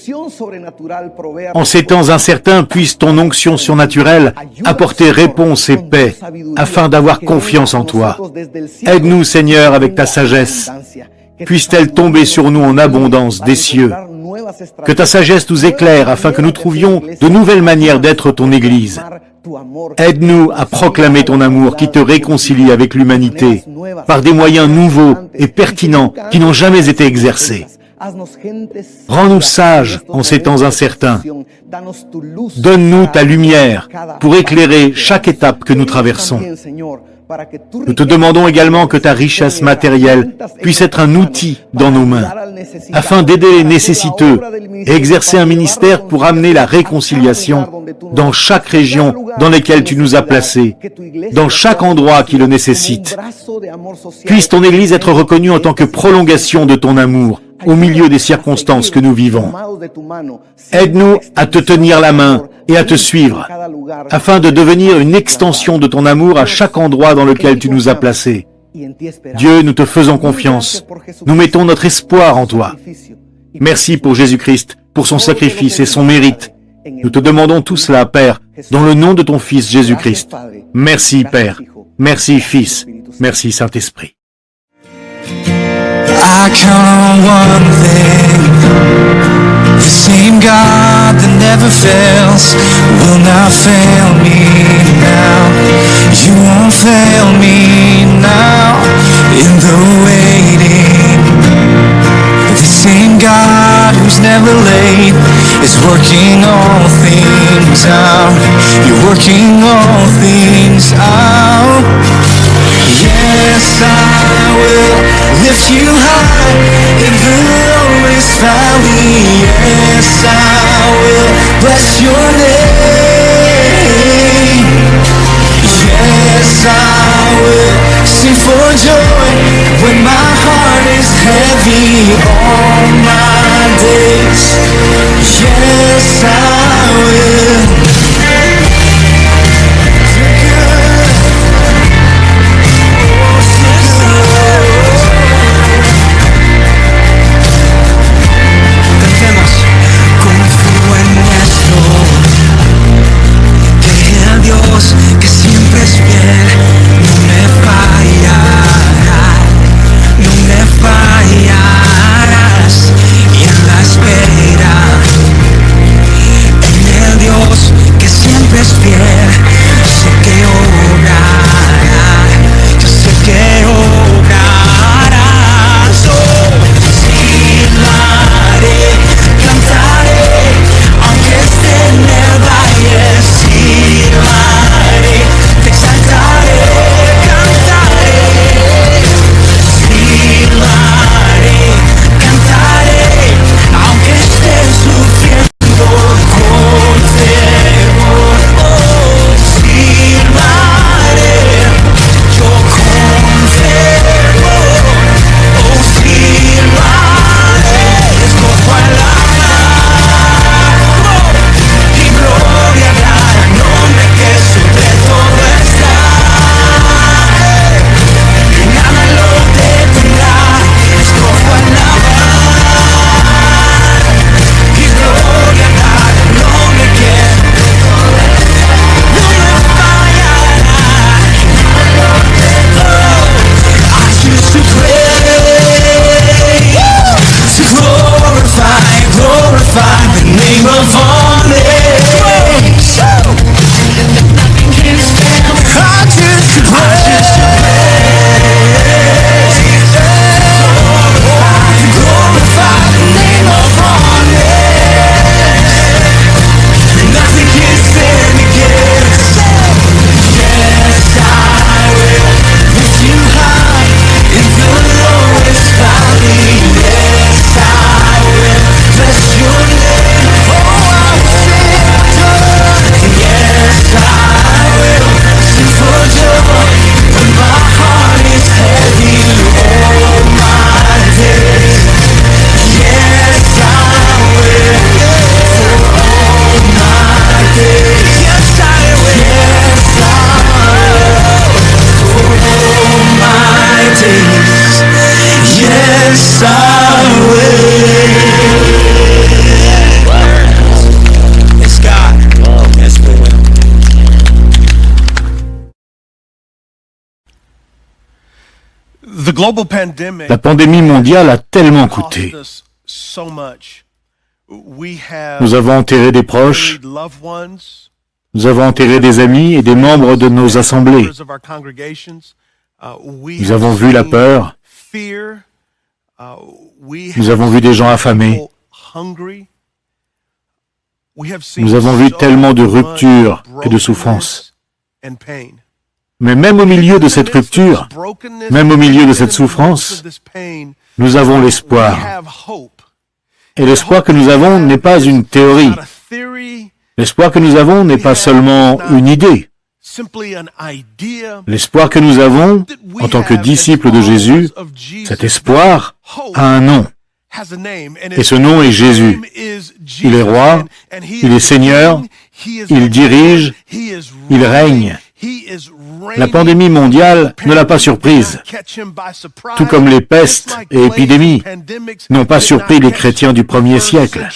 En ces temps incertains, puisse ton onction surnaturelle apporter réponse et paix, afin d'avoir confiance en toi. Aide-nous, Seigneur, avec ta sagesse. Puisse-t-elle tomber sur nous en abondance des cieux. Que ta sagesse nous éclaire, afin que nous trouvions de nouvelles manières d'être ton Église. Aide-nous à proclamer ton amour qui te réconcilie avec l'humanité par des moyens nouveaux et pertinents qui n'ont jamais été exercés. Rends-nous sages en ces temps incertains. Donne-nous ta lumière pour éclairer chaque étape que nous traversons. Nous te demandons également que ta richesse matérielle puisse être un outil dans nos mains, afin d'aider les nécessiteux et exercer un ministère pour amener la réconciliation dans chaque région dans laquelle tu nous as placés, dans chaque endroit qui le nécessite. Puisse ton Église être reconnue en tant que prolongation de ton amour au milieu des circonstances que nous vivons. Aide-nous à te tenir la main et à te suivre, afin de devenir une extension de ton amour à chaque endroit dans lequel tu nous as placés. Dieu, nous te faisons confiance. Nous mettons notre espoir en toi. Merci pour Jésus-Christ, pour son sacrifice et son mérite. Nous te demandons tout cela, Père, dans le nom de ton Fils Jésus-Christ. Merci, Père. Merci, Fils. Merci, Saint-Esprit. I count on one thing. The same God that never fails will not fail me now. You won't fail me now in the waiting. The same God who's never late is working all things out. You're working all things out. Yes, I will lift you high in the lowest valley. Yes, I will bless your name. Yes, I will sing for joy when my heart is heavy all my days. Yes, I will. Que siempre es fiel, no me fallará, no me fallarás, y en la espera, en el Dios La pandémie mondiale a tellement coûté. Nous avons enterré des proches, nous avons enterré des amis et des membres de nos assemblées. Nous avons vu la peur, nous avons vu des gens affamés, nous avons vu tellement de ruptures et de souffrances. Mais même au milieu de cette rupture, même au milieu de cette souffrance, nous avons l'espoir. Et l'espoir que nous avons n'est pas une théorie. L'espoir que nous avons n'est pas seulement une idée. L'espoir que nous avons, en tant que disciples de Jésus, cet espoir a un nom. Et ce nom est Jésus. Il est roi, il est Seigneur, il dirige, il règne. La pandémie mondiale ne l'a pas surprise, tout comme les pestes et épidémies n'ont pas surpris les chrétiens du premier siècle.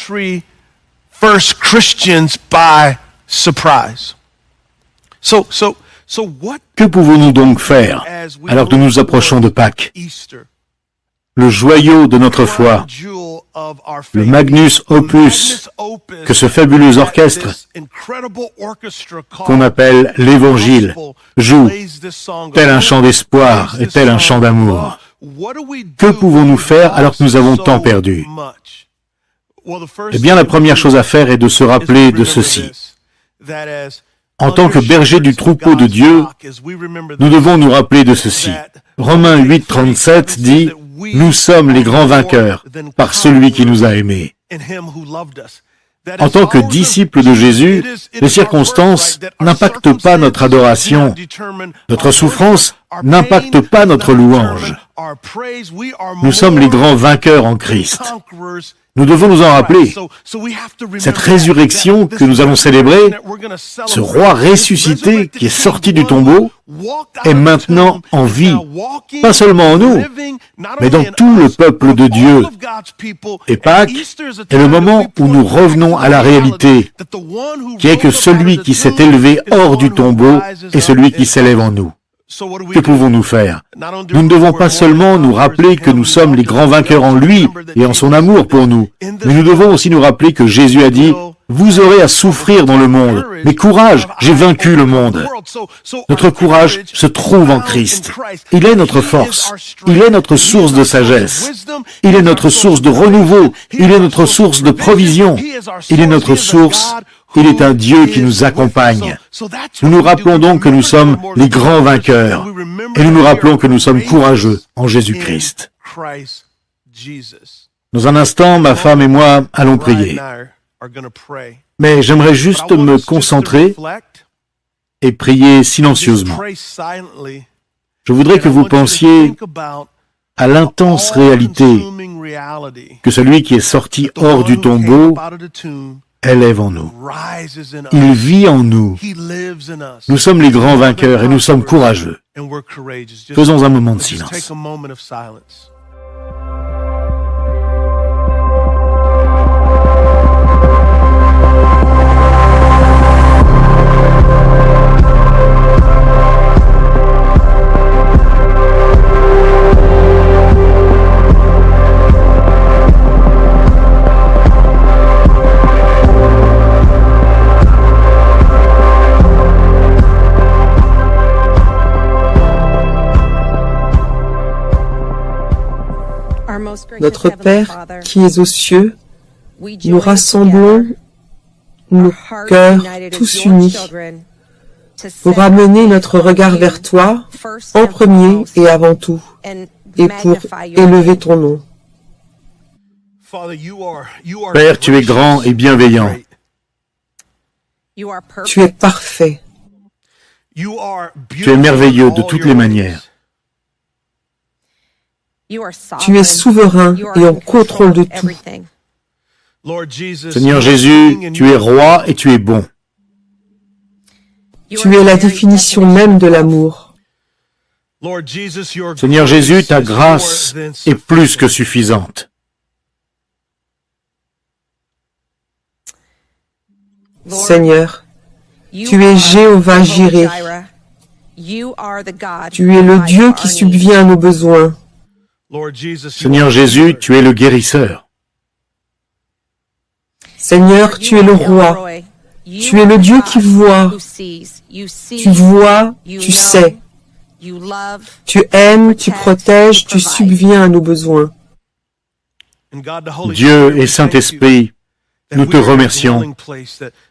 Que pouvons-nous donc faire alors que nous nous approchons de Pâques? Le joyau de notre foi, le magnus opus que ce fabuleux orchestre qu'on appelle l'Évangile joue, tel un chant d'espoir et tel un chant d'amour. Que pouvons-nous faire alors que nous avons tant perdu? Eh bien, la première chose à faire est de se rappeler de ceci. En tant que berger du troupeau de Dieu, nous devons nous rappeler de ceci. Romains 8, 37 dit « Nous sommes les grands vainqueurs par celui qui nous a aimés. » En tant que disciples de Jésus, les circonstances n'impactent pas notre adoration. Notre souffrance n'impacte pas notre louange. Nous sommes les grands vainqueurs en Christ. Nous devons nous en rappeler. Cette résurrection que nous allons célébrer, ce roi ressuscité qui est sorti du tombeau, est maintenant en vie, pas seulement en nous, mais dans tout le peuple de Dieu. Et Pâques est le moment où nous revenons à la réalité, qui est que celui qui s'est élevé hors du tombeau est celui qui s'élève en nous. Que pouvons-nous faire? Nous ne devons pas seulement nous rappeler que nous sommes les grands vainqueurs en lui et en son amour pour nous, mais nous devons aussi nous rappeler que Jésus a dit « Vous aurez à souffrir dans le monde, mais courage, j'ai vaincu le monde. » Notre courage se trouve en Christ. Il est notre force. Il est notre source de sagesse. Il est notre source de renouveau. Il est notre source de provision. Il est notre source. Il est un Dieu qui nous accompagne. Nous nous rappelons donc que nous sommes les grands vainqueurs. Et nous nous rappelons que nous sommes courageux en Jésus-Christ. Dans un instant, ma femme et moi allons prier. Mais j'aimerais juste me concentrer et prier silencieusement. Je voudrais que vous pensiez à l'intense réalité que celui qui est sorti hors du tombeau élève en nous. Il vit en nous. Nous sommes les grands vainqueurs et nous sommes courageux. Faisons un moment de silence. Notre Père qui es aux cieux, nous rassemblons nos cœurs tous unis pour amener notre regard vers toi en premier et avant tout, et pour élever ton nom. Père, tu es grand et bienveillant. Tu es parfait. Tu es merveilleux de toutes les manières. Tu es souverain et en contrôle de tout. Seigneur Jésus, tu es roi et tu es bon. Tu es la définition même de l'amour. Seigneur Jésus, ta grâce est plus que suffisante. Seigneur, tu es Jéhovah Jireh. Tu es le Dieu qui subvient à nos besoins. Seigneur Jésus, tu es le guérisseur. Seigneur, tu es le roi. Tu es le Dieu qui voit. Tu vois, tu sais. Tu aimes, tu protèges, tu subviens à nos besoins. Dieu et Saint-Esprit, nous te remercions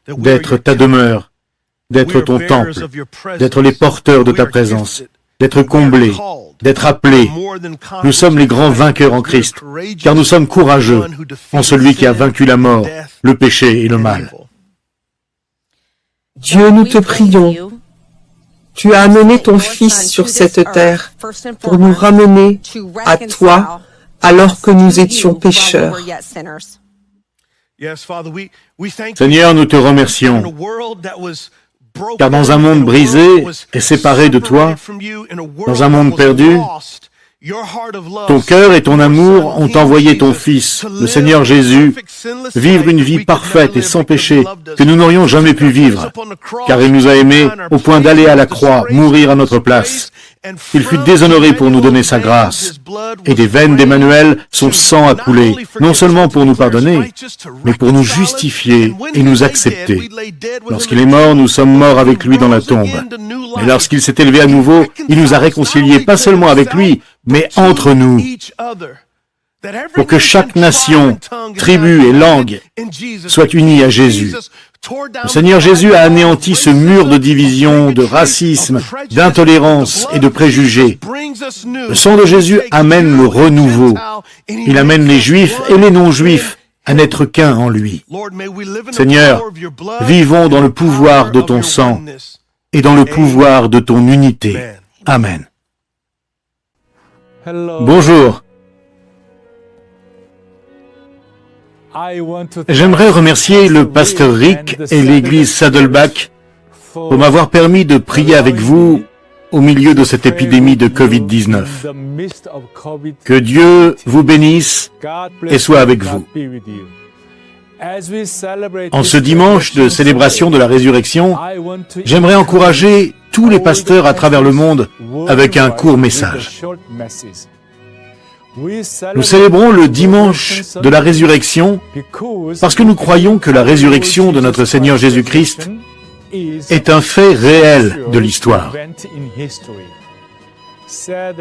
d'être ta demeure, d'être ton temple, d'être les porteurs de ta présence, d'être comblés, d'être appelés. Nous sommes les grands vainqueurs en Christ, car nous sommes courageux en celui qui a vaincu la mort, le péché et le mal. Dieu, nous te prions. Tu as amené ton Fils sur cette terre pour nous ramener à toi alors que nous étions pécheurs. Seigneur, nous te remercions, car dans un monde brisé et séparé de toi, dans un monde perdu, ton cœur et ton amour ont envoyé ton Fils, le Seigneur Jésus, vivre une vie parfaite et sans péché que nous n'aurions jamais pu vivre, car il nous a aimés au point d'aller à la croix, mourir à notre place. Il fut déshonoré pour nous donner sa grâce, et des veines d'Emmanuel son sang a coulé, non seulement pour nous pardonner, mais pour nous justifier et nous accepter. Lorsqu'il est mort, nous sommes morts avec lui dans la tombe. Mais lorsqu'il s'est élevé à nouveau, il nous a réconciliés pas seulement avec lui, mais entre nous, pour que chaque nation, tribu et langue soit unie à Jésus. Le Seigneur Jésus a anéanti ce mur de division, de racisme, d'intolérance et de préjugés. Le sang de Jésus amène le renouveau. Il amène les Juifs et les non-Juifs à n'être qu'un en lui. Seigneur, vivons dans le pouvoir de ton sang et dans le pouvoir de ton unité. Amen. Bonjour. J'aimerais remercier le pasteur Rick et l'église Saddleback pour m'avoir permis de prier avec vous au milieu de cette épidémie de Covid-19. Que Dieu vous bénisse et soit avec vous. En ce dimanche de célébration de la résurrection, j'aimerais encourager tous les pasteurs à travers le monde avec un court message. Nous célébrons le dimanche de la résurrection parce que nous croyons que la résurrection de notre Seigneur Jésus-Christ est un fait réel de l'histoire.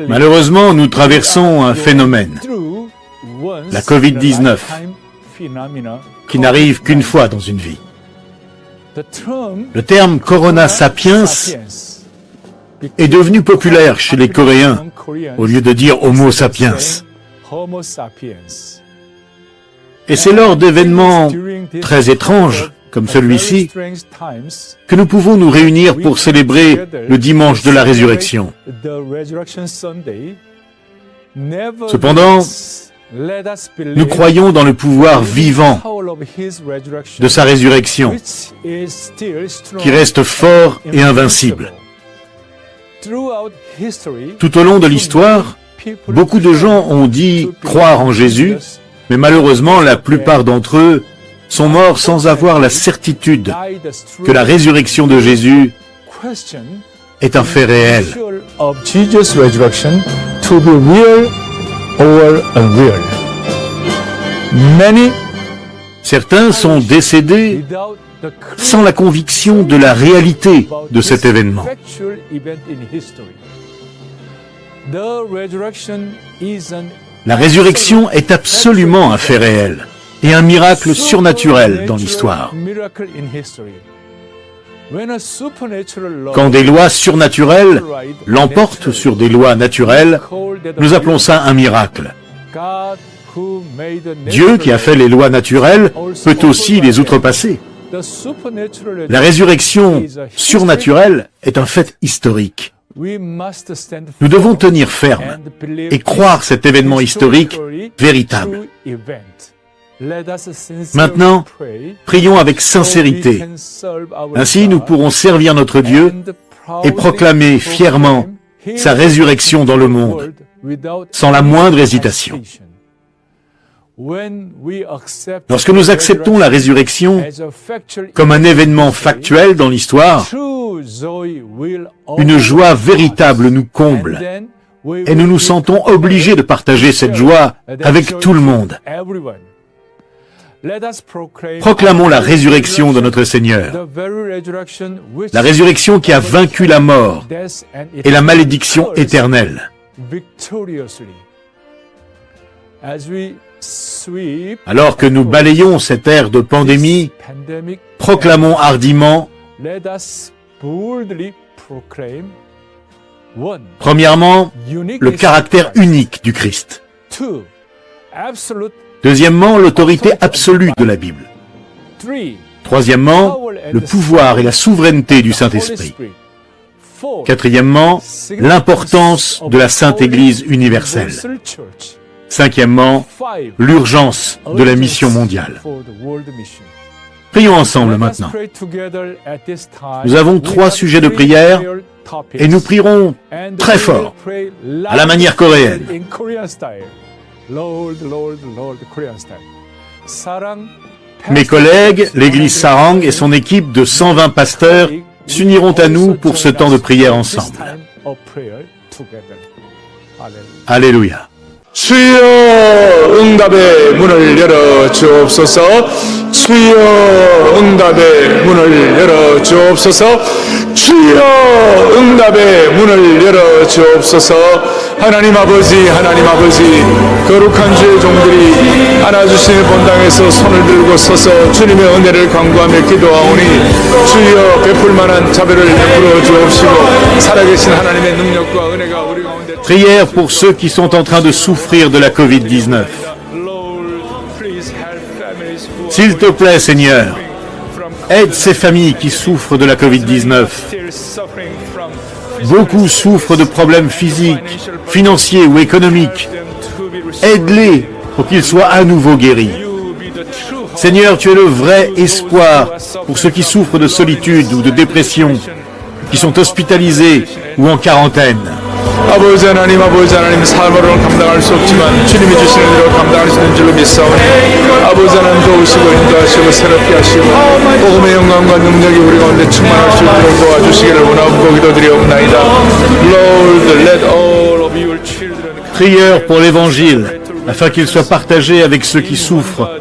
Malheureusement, nous traversons un phénomène, la Covid-19, qui n'arrive qu'une fois dans une vie. Le terme Corona Sapiens est devenu populaire chez les Coréens, au lieu de dire Homo sapiens. Et c'est lors d'événements très étranges, comme celui-ci, que nous pouvons nous réunir pour célébrer le dimanche de la résurrection. Cependant, nous croyons dans le pouvoir vivant de sa résurrection, qui reste fort et invincible. Tout au long de l'histoire, beaucoup de gens ont dit croire en Jésus, mais malheureusement, la plupart d'entre eux sont morts sans avoir la certitude que la résurrection de Jésus est un fait réel. Certains sont décédés sans la conviction de la réalité de cet événement. La résurrection est absolument un fait réel et un miracle surnaturel dans l'histoire. Quand des lois surnaturelles l'emportent sur des lois naturelles, nous appelons ça un miracle. Dieu qui a fait les lois naturelles peut aussi les outrepasser. La résurrection surnaturelle est un fait historique. Nous devons tenir ferme et croire cet événement historique véritable. Maintenant, prions avec sincérité. Ainsi, nous pourrons servir notre Dieu et proclamer fièrement sa résurrection dans le monde, sans la moindre hésitation. Lorsque nous acceptons la résurrection comme un événement factuel dans l'histoire, une joie véritable nous comble et nous nous sentons obligés de partager cette joie avec tout le monde. Proclamons la résurrection de notre Seigneur, la résurrection qui a vaincu la mort et la malédiction éternelle. Alors que nous balayons cette ère de pandémie, proclamons hardiment, premièrement, le caractère unique du Christ. Deuxièmement, l'autorité absolue de la Bible. Troisièmement, le pouvoir et la souveraineté du Saint-Esprit. Quatrièmement, l'importance de la Sainte Église universelle. Cinquièmement, l'urgence de la mission mondiale. Prions ensemble maintenant. Nous avons 3 sujets de prière et nous prierons très fort, à la manière coréenne. Mes collègues, l'église Sarang et son équipe de 120 pasteurs s'uniront à nous pour ce temps de prière ensemble. Alléluia. 주여 응답의 문을 열어 주옵소서. 주여 응답의 문을 열어 주옵소서. 주여 응답의 문을 열어 주옵소서. 하나님 아버지 거룩한 주의 종들이 안아주시는 본당에서 손을 들고 서서 주님의 은혜를 간구하며 기도하오니 주여 베풀 만한 자비를 베풀어 주옵시고 살아계신 하나님의 능력과 은혜가 우리 가운데 Prière pour ceux qui sont en train de souffrir de la Covid-19. S'il te plaît, Seigneur, aide ces familles qui souffrent de la Covid-19. Beaucoup souffrent de problèmes physiques, financiers ou économiques. Aide-les pour qu'ils soient à nouveau guéris. Seigneur, tu es le vrai espoir pour ceux qui souffrent de solitude ou de dépression, qui sont hospitalisés ou en quarantaine. 아버지 하나님 삶으로는 감당할 수 없지만 주님이 주시는 대로 감당할 수 있는 줄로 믿사오니 아버지 하나님 도우시고 인도하시고 새롭게 하시고 복음의 영광과 능력이 우리 가운데 충만할 수 있도록 도와주시기를 원하고 기도드리옵나이다. Lord, let all of your children Prière pour l'Évangile, afin qu'il soit partagé avec ceux qui souffrent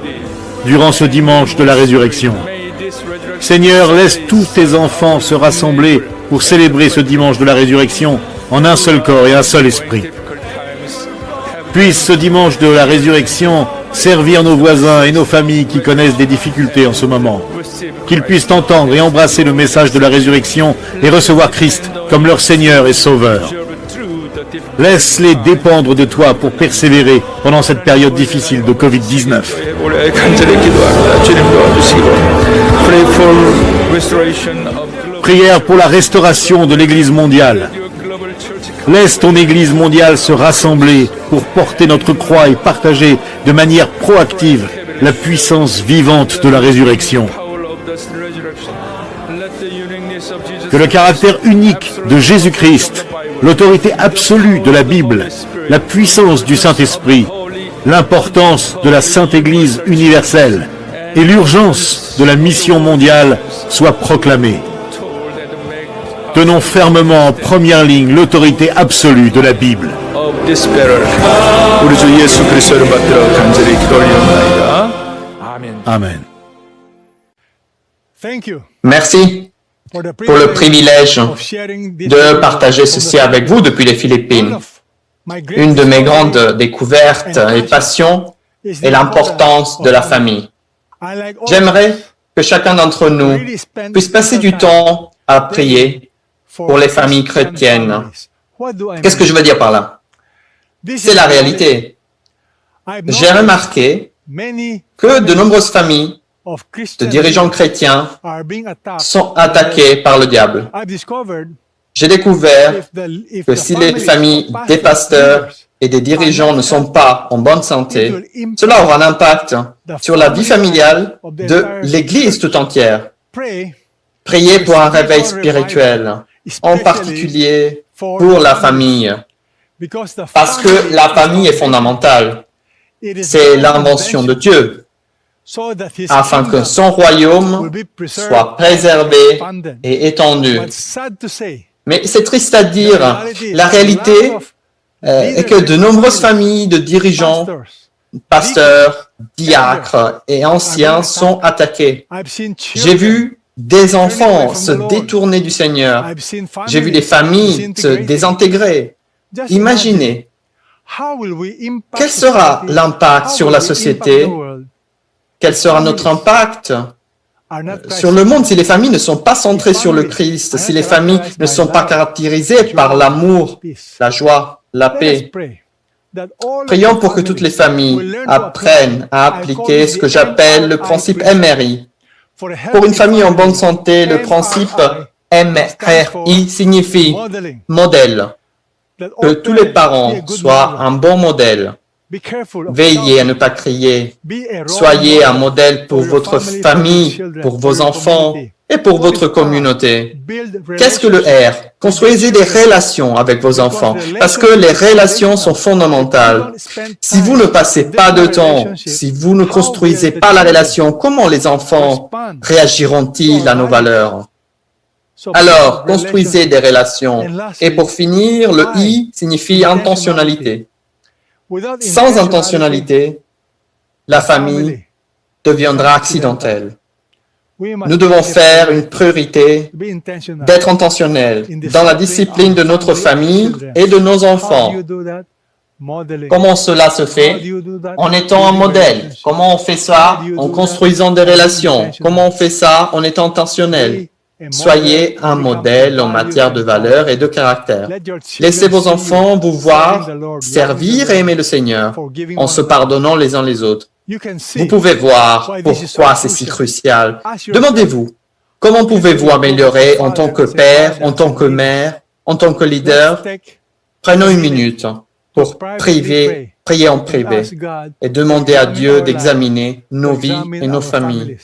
durant ce dimanche de la résurrection. Seigneur, laisse tous tes enfants se rassembler pour célébrer ce dimanche de la résurrection en un seul corps et un seul esprit. Puisse ce dimanche de la résurrection servir nos voisins et nos familles qui connaissent des difficultés en ce moment. Qu'ils puissent entendre et embrasser le message de la résurrection et recevoir Christ comme leur Seigneur et Sauveur. Laisse-les dépendre de toi pour persévérer pendant cette période difficile de Covid-19. Prière pour la restauration de l'Église mondiale. Laisse ton Église mondiale se rassembler pour porter notre croix et partager de manière proactive la puissance vivante de la résurrection. Que le caractère unique de Jésus-Christ, l'autorité absolue de la Bible, la puissance du Saint-Esprit, l'importance de la Sainte Église universelle et l'urgence de la mission mondiale soient proclamés. Tenons fermement en première ligne l'autorité absolue de la Bible. Amen. Merci pour le privilège de partager ceci avec vous depuis les Philippines. Une de mes grandes découvertes et passions est l'importance de la famille. J'aimerais que chacun d'entre nous puisse passer du temps à prier pour les familles chrétiennes. Qu'est-ce que je veux dire par là? C'est la réalité. J'ai remarqué que de nombreuses familles de dirigeants chrétiens sont attaqués par le diable. J'ai découvert que si les familles des pasteurs et des dirigeants ne sont pas en bonne santé, cela aura un impact sur la vie familiale de l'Église tout entière. Priez pour un réveil spirituel, en particulier pour la famille, parce que la famille est fondamentale. C'est l'invention de Dieu, afin que son royaume soit préservé et étendu. Mais c'est triste à dire, la réalité est que de nombreuses familles de dirigeants, pasteurs, diacres et anciens sont attaqués. J'ai vu des enfants se détourner du Seigneur. J'ai vu des familles se désintégrer. Imaginez, quel sera l'impact sur la société? Quel sera notre impact sur le monde si les familles ne sont pas centrées sur le Christ, si les familles ne sont pas caractérisées par l'amour, la joie, la paix? Prions pour que toutes les familles apprennent à appliquer ce que j'appelle le principe MRI. Pour une famille en bonne santé, le principe MRI signifie modèle. Que tous les parents soient un bon modèle. Veillez à ne pas crier. Soyez un modèle pour votre famille, pour vos enfants et pour votre communauté. Qu'est-ce que le R? Construisez des relations avec vos enfants, parce que les relations sont fondamentales. Si vous ne passez pas de temps, si vous ne construisez pas la relation, comment les enfants réagiront-ils à nos valeurs? Alors, construisez des relations. Et pour finir, le I signifie intentionnalité. Sans intentionnalité, la famille deviendra accidentelle. Nous devons faire une priorité d'être intentionnels dans la discipline de notre famille et de nos enfants. Comment cela se fait? En étant un modèle. Comment on fait ça? En construisant des relations. Comment on fait ça? En étant intentionnel. Soyez un modèle en matière de valeurs et de caractère. Laissez vos enfants vous voir servir et aimer le Seigneur en se pardonnant les uns les autres. Vous pouvez voir pourquoi c'est si crucial. Demandez-vous, comment pouvez-vous améliorer en tant que père, en tant que mère, en tant que leader? Prenons une minute pour prier en privé et demander à Dieu d'examiner nos vies et nos familles,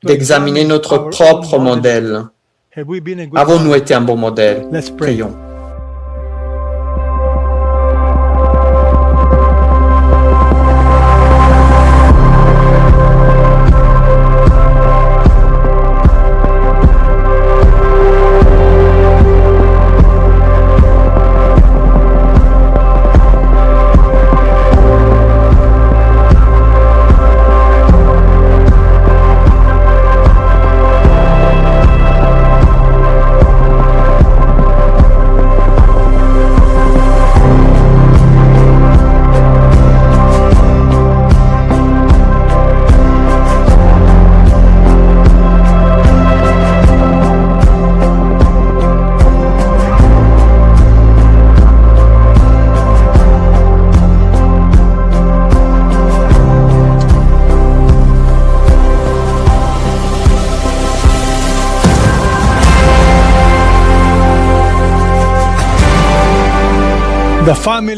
d'examiner notre propre modèle. Avons-nous été un bon modèle? Prions.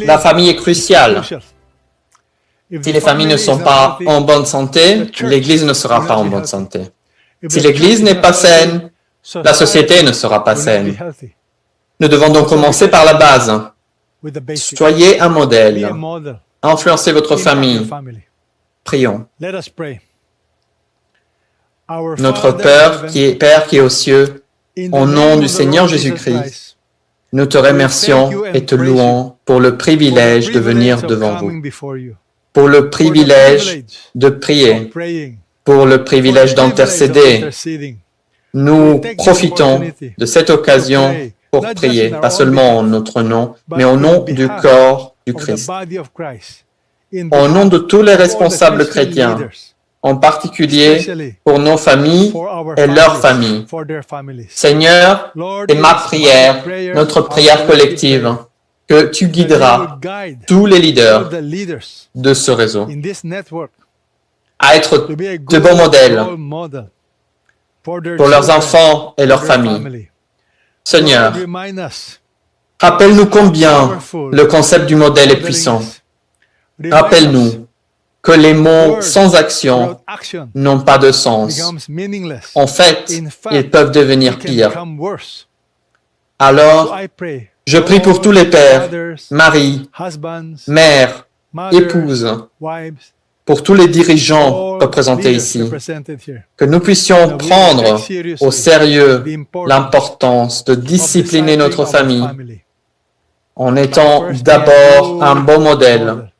La famille est cruciale. Si les familles ne sont pas en bonne santé, l'Église ne sera pas en bonne santé. Si l'Église n'est pas saine, la société ne sera pas saine. Nous devons donc commencer par la base. Soyez un modèle. Influencez votre famille. Prions. Notre Père qui est aux cieux, au nom du Seigneur Jésus-Christ, nous te remercions et te louons pour le privilège de venir devant vous, pour le privilège de prier, pour le privilège d'intercéder. Nous profitons de cette occasion pour prier, pas seulement en notre nom, mais au nom du corps du Christ, au nom de tous les responsables chrétiens, en particulier pour nos familles et leurs familles. Seigneur, c'est ma prière, notre prière collective, que tu guideras tous les leaders de ce réseau à être de bons modèles pour leurs enfants et leurs familles. Seigneur, rappelle-nous combien le concept du modèle est puissant. Rappelle-nous que les mots sans action n'ont pas de sens. En fait, ils peuvent devenir pires. Alors, je prie pour tous les pères, maris, mères, épouses, pour tous les dirigeants représentés ici, que nous puissions prendre au sérieux l'importance de discipliner notre famille en étant d'abord un bon modèle.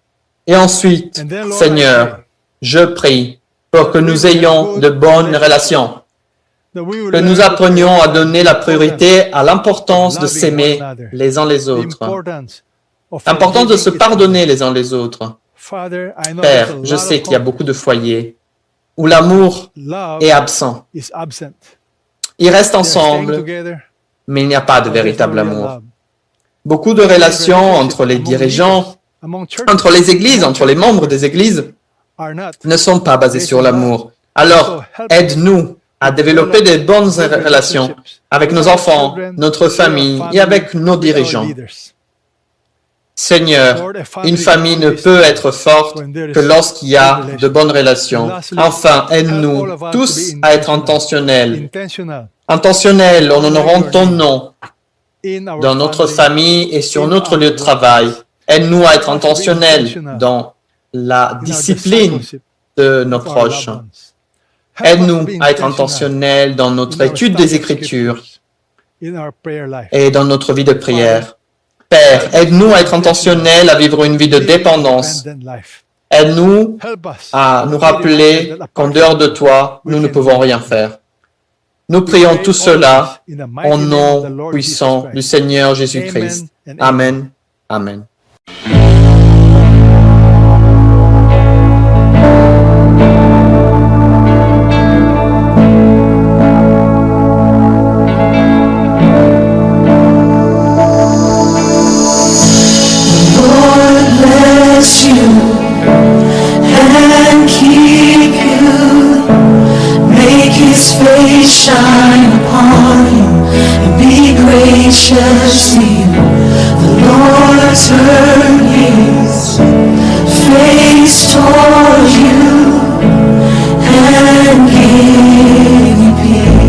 Et ensuite, Seigneur, je prie pour que nous ayons de bonnes relations, que nous apprenions à donner la priorité à l'importance de s'aimer les uns les autres, l'importance de se pardonner les uns les autres. Père, je sais qu'il y a beaucoup de foyers où l'amour est absent. Ils restent ensemble, mais il n'y a pas de véritable amour. Beaucoup de relations entre les dirigeants, entre les églises, entre les membres des églises, ne sont pas basées sur l'amour. Alors, aide-nous à développer de bonnes relations avec nos enfants, notre famille et avec nos dirigeants. Seigneur, une famille ne peut être forte que lorsqu'il y a de bonnes relations. Enfin, aide-nous tous à être intentionnels. Intentionnels en honorant ton nom dans notre famille et sur notre lieu de travail. Aide-nous à être intentionnels dans la discipline de nos proches. Aide-nous à être intentionnels dans notre étude des Écritures et dans notre vie de prière. Père, aide-nous à être intentionnels à vivre une vie de dépendance. Aide-nous à nous rappeler qu'en dehors de toi, nous ne pouvons rien faire. Nous prions tout cela au nom puissant du Seigneur Jésus-Christ. Amen. Amen. Shine upon you and be gracious to you. The Lord turn his face toward you and give you peace.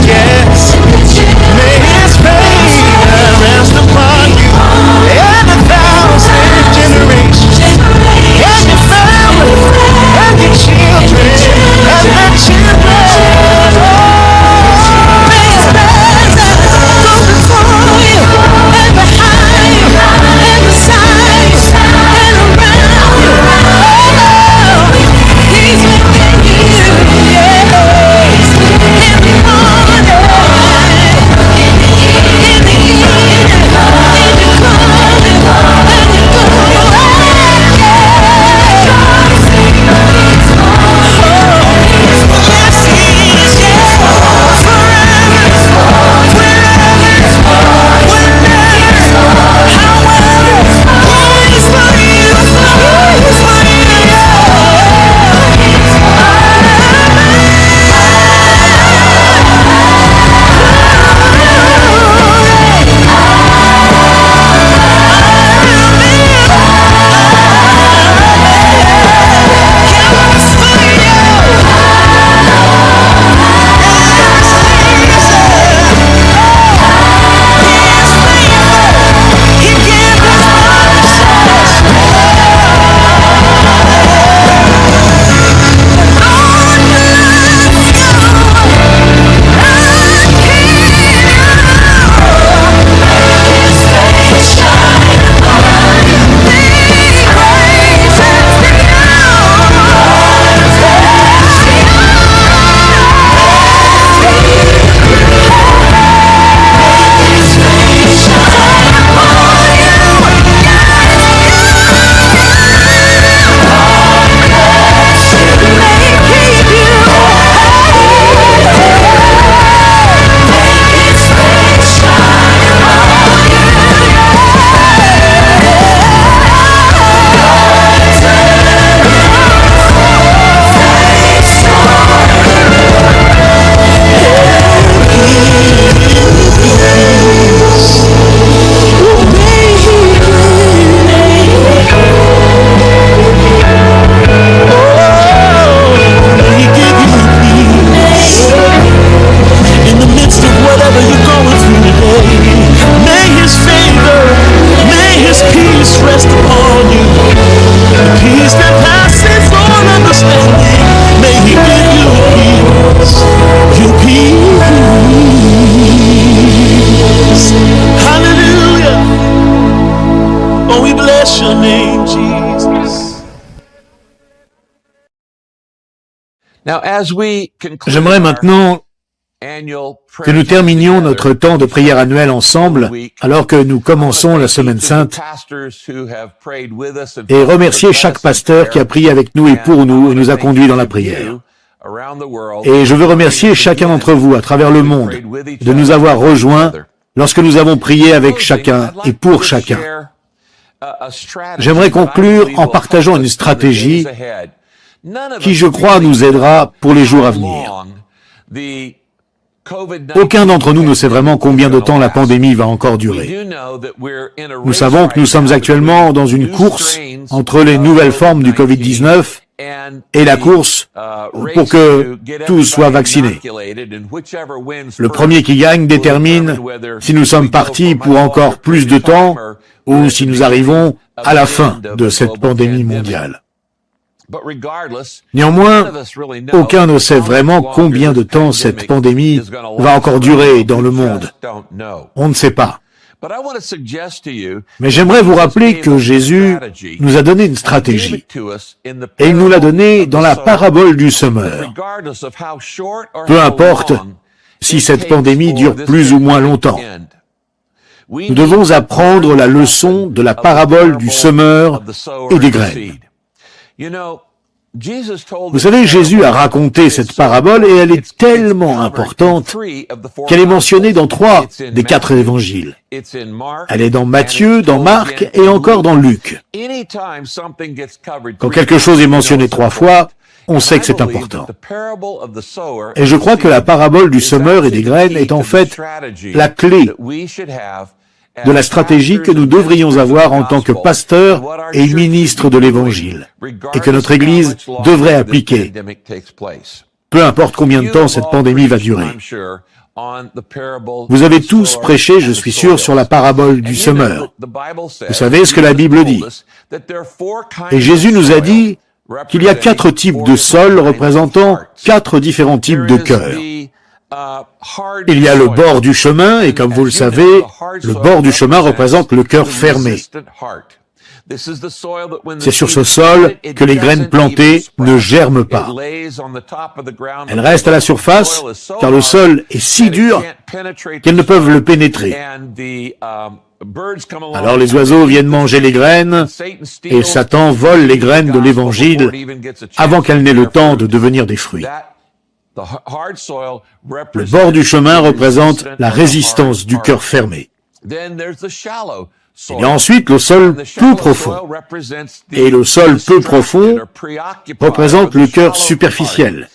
Yeah. J'aimerais maintenant que nous terminions notre temps de prière annuel ensemble alors que nous commençons la Semaine Sainte et remercier chaque pasteur qui a prié avec nous et pour nous et nous a conduits dans la prière. Et je veux remercier chacun d'entre vous à travers le monde de nous avoir rejoints lorsque nous avons prié avec chacun et pour chacun. J'aimerais conclure en partageant une stratégie qui, je crois, nous aidera pour les jours à venir. Aucun d'entre nous ne sait vraiment combien de temps la pandémie va encore durer. Nous savons que nous sommes actuellement dans une course entre les nouvelles formes du Covid-19 et la course pour que tous soient vaccinés. Le premier qui gagne détermine si nous sommes partis pour encore plus de temps ou si nous arrivons à la fin de cette pandémie mondiale. Néanmoins, aucun ne sait vraiment combien de temps cette pandémie va encore durer dans le monde. On ne sait pas. Mais j'aimerais vous rappeler que Jésus nous a donné une stratégie, et il nous l'a donnée dans la parabole du semeur. Peu importe si cette pandémie dure plus ou moins longtemps. Nous devons apprendre la leçon de la parabole du semeur et des graines. Vous savez, Jésus a raconté cette parabole et elle est tellement importante qu'elle est mentionnée dans 3 des 4 évangiles. Elle est dans Matthieu, dans Marc et encore dans Luc. Quand quelque chose est mentionné 3 fois, on sait que c'est important. Et je crois que la parabole du semeur et des graines est en fait la clé de la stratégie que nous devrions avoir en tant que pasteurs et ministres de l'Évangile, et que notre Église devrait appliquer, peu importe combien de temps cette pandémie va durer. Vous avez tous prêché, je suis sûr, sur la parabole du semeur. Vous savez ce que la Bible dit. Et Jésus nous a dit qu'il y a 4 types de sols représentant 4 différents types de cœurs. Il y a le bord du chemin, et comme vous le savez, le bord du chemin représente le cœur fermé. C'est sur ce sol que les graines plantées ne germent pas. Elles restent à la surface, car le sol est si dur qu'elles ne peuvent le pénétrer. Alors les oiseaux viennent manger les graines, et Satan vole les graines de l'Évangile avant qu'elles n'aient le temps de devenir des fruits. Le bord du chemin représente la résistance du cœur fermé. Il y a ensuite le sol peu profond. Et le sol peu profond représente le cœur superficiel.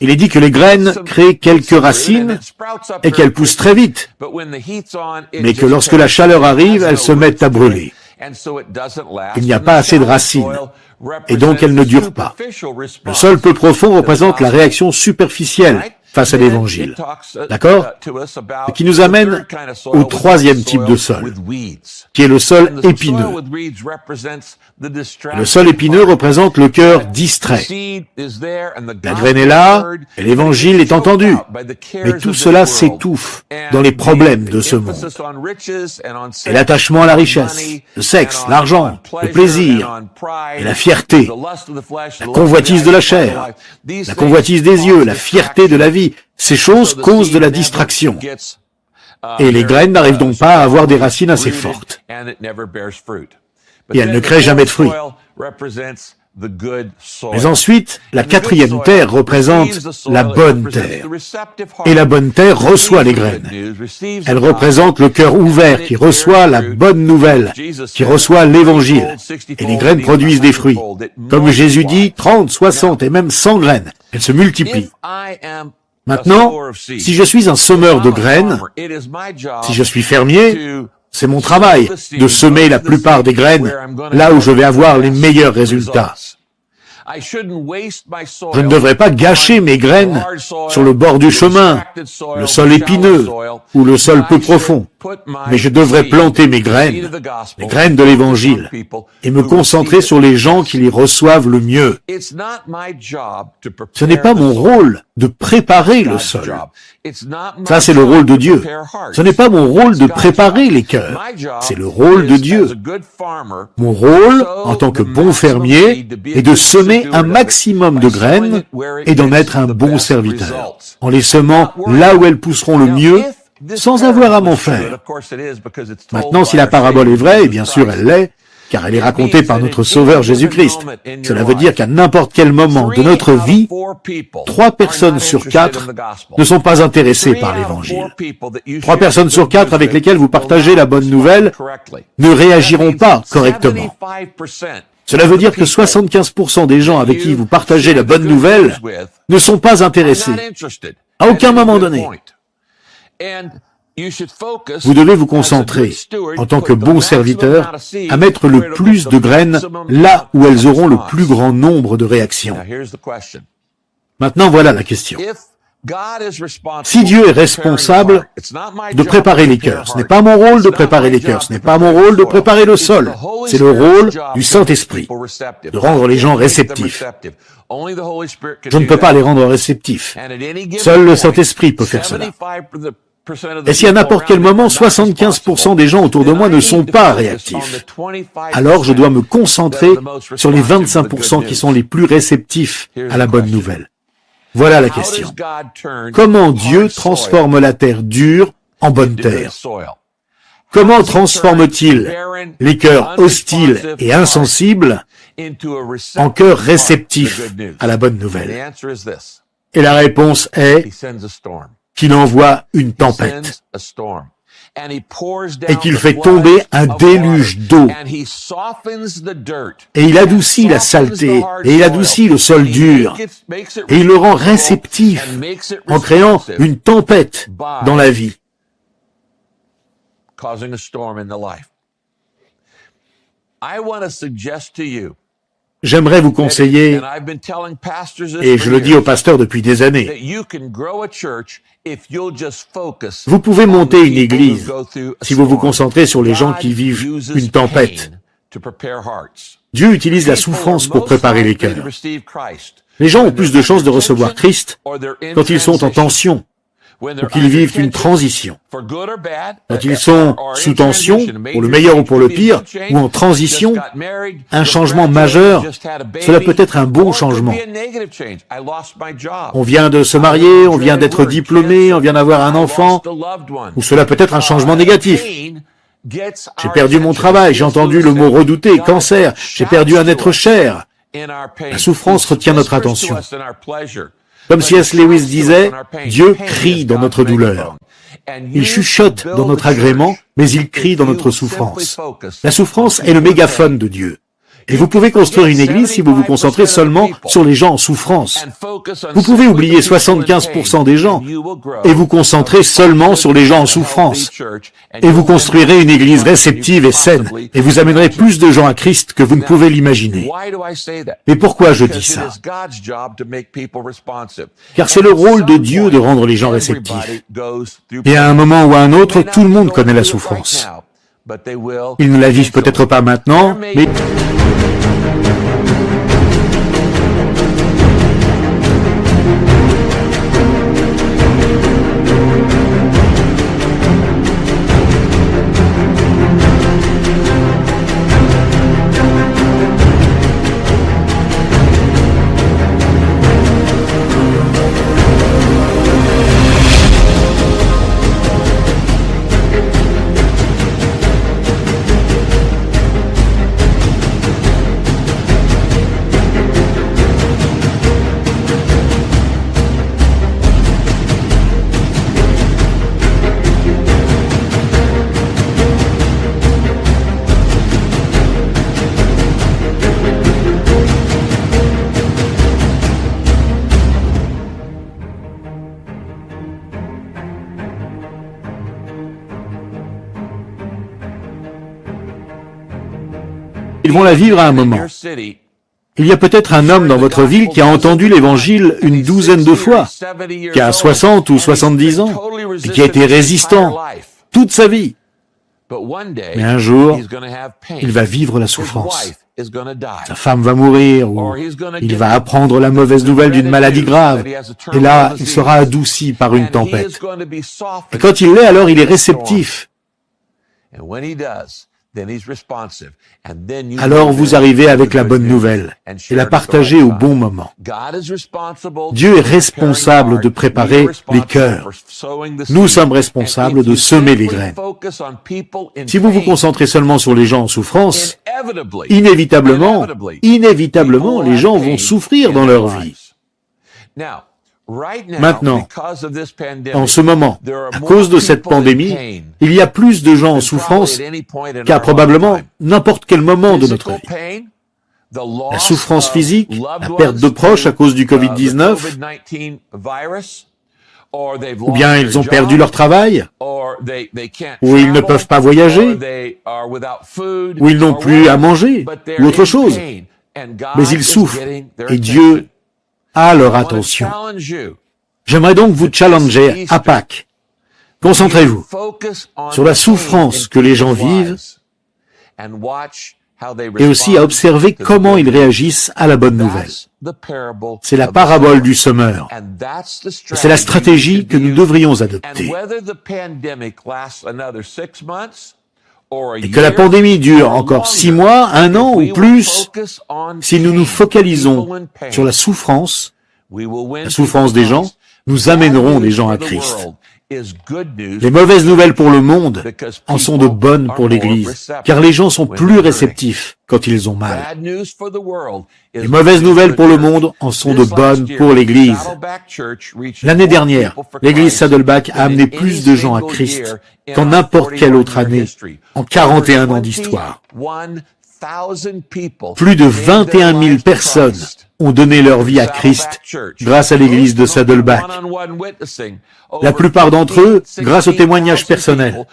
Il est dit que les graines créent quelques racines et qu'elles poussent très vite, mais que lorsque la chaleur arrive, elles se mettent à brûler. Il n'y a pas assez de racines, et donc elles ne durent pas. Le sol peu profond représente la réaction superficielle face à l'Évangile. D'accord? Ce qui nous amène au 3e type de sol, qui est le sol épineux. Le sol épineux représente le cœur distrait. La graine est là, et l'Évangile est entendu. Mais tout cela s'étouffe dans les problèmes de ce monde. Et l'attachement à la richesse, le sexe, l'argent, le plaisir, et la fierté, la convoitise de la chair, la convoitise des yeux, la fierté de la vie, ces choses causent de la distraction. Et les graines n'arrivent donc pas à avoir des racines assez fortes. Et elles ne créent jamais de fruits. Mais ensuite, la 4e terre représente la bonne terre. Et la bonne terre reçoit les graines. Elle représente le cœur ouvert qui reçoit la bonne nouvelle, qui reçoit l'Évangile. Et les graines produisent des fruits. Comme Jésus dit, 30, 60 et même 100 graines. Elles se multiplient. Maintenant, si je suis un semeur de graines, si je suis fermier, c'est mon travail de semer la plupart des graines là où je vais avoir les meilleurs résultats. Je ne devrais pas gâcher mes graines sur le bord du chemin, le sol épineux ou le sol peu profond. Mais je devrais planter mes graines, les graines de l'Évangile, et me concentrer sur les gens qui les reçoivent le mieux. Ce n'est pas mon rôle de préparer le sol. Ça, c'est le rôle de Dieu. Ce n'est pas mon rôle de préparer les cœurs. C'est le rôle de Dieu. Mon rôle, en tant que bon fermier, est de semer un maximum de graines et d'en être un bon serviteur, en les semant là où elles pousseront le mieux, sans avoir à m'en faire. Maintenant, si la parabole est vraie, et bien sûr elle l'est, car elle est racontée par notre Sauveur Jésus-Christ, cela veut dire qu'à n'importe quel moment de notre vie, 3 personnes sur 4 ne sont pas intéressées par l'Évangile. 3 personnes sur 4 avec lesquelles vous partagez la bonne nouvelle ne réagiront pas correctement. Cela veut dire que 75% des gens avec qui vous partagez la bonne nouvelle ne sont pas intéressés, à aucun moment donné. Vous devez vous concentrer, en tant que bon serviteur, à mettre le plus de graines là où elles auront le plus grand nombre de réactions. Maintenant, voilà la question. Si Dieu est responsable de préparer les cœurs, ce n'est pas mon rôle de préparer les cœurs, ce n'est pas mon rôle de préparer le sol, c'est le rôle du Saint-Esprit, de rendre les gens réceptifs. Je ne peux pas les rendre réceptifs. Seul le Saint-Esprit peut faire cela. Et si à n'importe quel moment, 75% des gens autour de moi ne sont pas réactifs, alors je dois me concentrer sur les 25% qui sont les plus réceptifs à la bonne nouvelle. Voilà la question. Comment Dieu transforme la terre dure en bonne terre? Comment transforme-t-il les cœurs hostiles et insensibles en cœurs réceptifs à la bonne nouvelle? Et la réponse est qu'il envoie une tempête et qu'il fait tomber un déluge d'eau. Et il adoucit la saleté, et il adoucit le sol dur, et il le rend réceptif en créant une tempête dans la vie. J'aimerais vous conseiller, et je le dis aux pasteurs depuis des années, vous pouvez monter une église si vous vous concentrez sur les gens qui vivent une tempête. Dieu utilise la souffrance pour préparer les cœurs. Les gens ont plus de chances de recevoir Christ quand ils sont en tension, ou qu'ils vivent une transition. Quand ils sont sous tension, pour le meilleur ou pour le pire, ou en transition, un changement majeur, cela peut être un bon changement. On vient de se marier, on vient d'être diplômé, on vient d'avoir un enfant, ou cela peut être un changement négatif. J'ai perdu mon travail, j'ai entendu le mot redouté, cancer, j'ai perdu un être cher. La souffrance retient notre attention. Comme C.S. Lewis disait, Dieu crie dans notre douleur. Il chuchote dans notre agrément, mais il crie dans notre souffrance. La souffrance est le mégaphone de Dieu. Et vous pouvez construire une église si vous vous concentrez seulement sur les gens en souffrance. Vous pouvez oublier 75% des gens et vous concentrer seulement sur les gens en souffrance. Et vous construirez une église réceptive et saine et vous amènerez plus de gens à Christ que vous ne pouvez l'imaginer. Mais pourquoi je dis ça? Car c'est le rôle de Dieu de rendre les gens réceptifs. Et à un moment ou à un autre, tout le monde connaît la souffrance. Ils ne la vivent peut-être pas maintenant, mais... Ils vont la vivre à un moment. Il y a peut-être un homme dans votre ville qui a entendu l'Évangile une douzaine de fois, qui a 60 ou 70 ans, et qui a été résistant toute sa vie. Mais un jour, il va vivre la souffrance. Sa femme va mourir, ou il va apprendre la mauvaise nouvelle d'une maladie grave. Et là, il sera adouci par une tempête. Et quand il l'est, alors il est réceptif. Alors vous arrivez avec la bonne nouvelle et la partagez au bon moment. Dieu est responsable de préparer les cœurs. Nous sommes responsables de semer les graines. Si vous vous concentrez seulement sur les gens en souffrance, inévitablement, les gens vont souffrir dans leur vie. Maintenant, en ce moment, à cause de cette pandémie, il y a plus de gens en souffrance qu'à probablement n'importe quel moment de notre vie. La souffrance physique, la perte de proches à cause du Covid-19, ou bien ils ont perdu leur travail, ou ils ne peuvent pas voyager, ou ils n'ont plus à manger, ou autre chose. Mais ils souffrent, et Dieu à leur attention. J'aimerais donc vous challenger à Pâques. Concentrez-vous sur la souffrance que les gens vivent et aussi à observer comment ils réagissent à la bonne nouvelle. C'est la parabole du semeur. Et c'est la stratégie que nous devrions adopter. Et que la pandémie dure encore 6 mois, 1 an ou plus, si nous nous focalisons sur la souffrance des gens, nous amènerons les gens à Christ. Les mauvaises nouvelles pour le monde en sont de bonnes pour l'Église, car les gens sont plus réceptifs quand ils ont mal. Les mauvaises nouvelles pour le monde en sont de bonnes pour l'Église. L'année dernière, l'Église Saddleback a amené plus de gens à Christ qu'en n'importe quelle autre année, en 41 ans d'histoire. Plus de 21 000 personnes ont donné leur vie à Christ grâce à l'église de Saddleback. La plupart d'entre eux, grâce au témoignage personnel.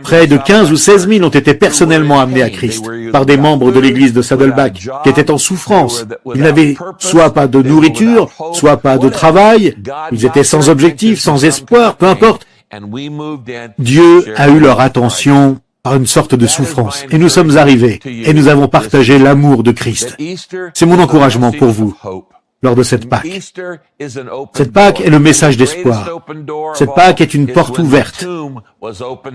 Près de 15 ou 16 000 ont été personnellement amenés à Christ par des membres de l'église de Saddleback qui étaient en souffrance. Ils n'avaient soit pas de nourriture, soit pas de travail. Ils étaient sans objectif, sans espoir, peu importe. Dieu a eu leur attention par une sorte de souffrance. Et nous sommes arrivés, et nous avons partagé l'amour de Christ. C'est mon encouragement pour vous, lors de cette Pâque. Cette Pâque est le message d'espoir. Cette Pâque est une porte ouverte.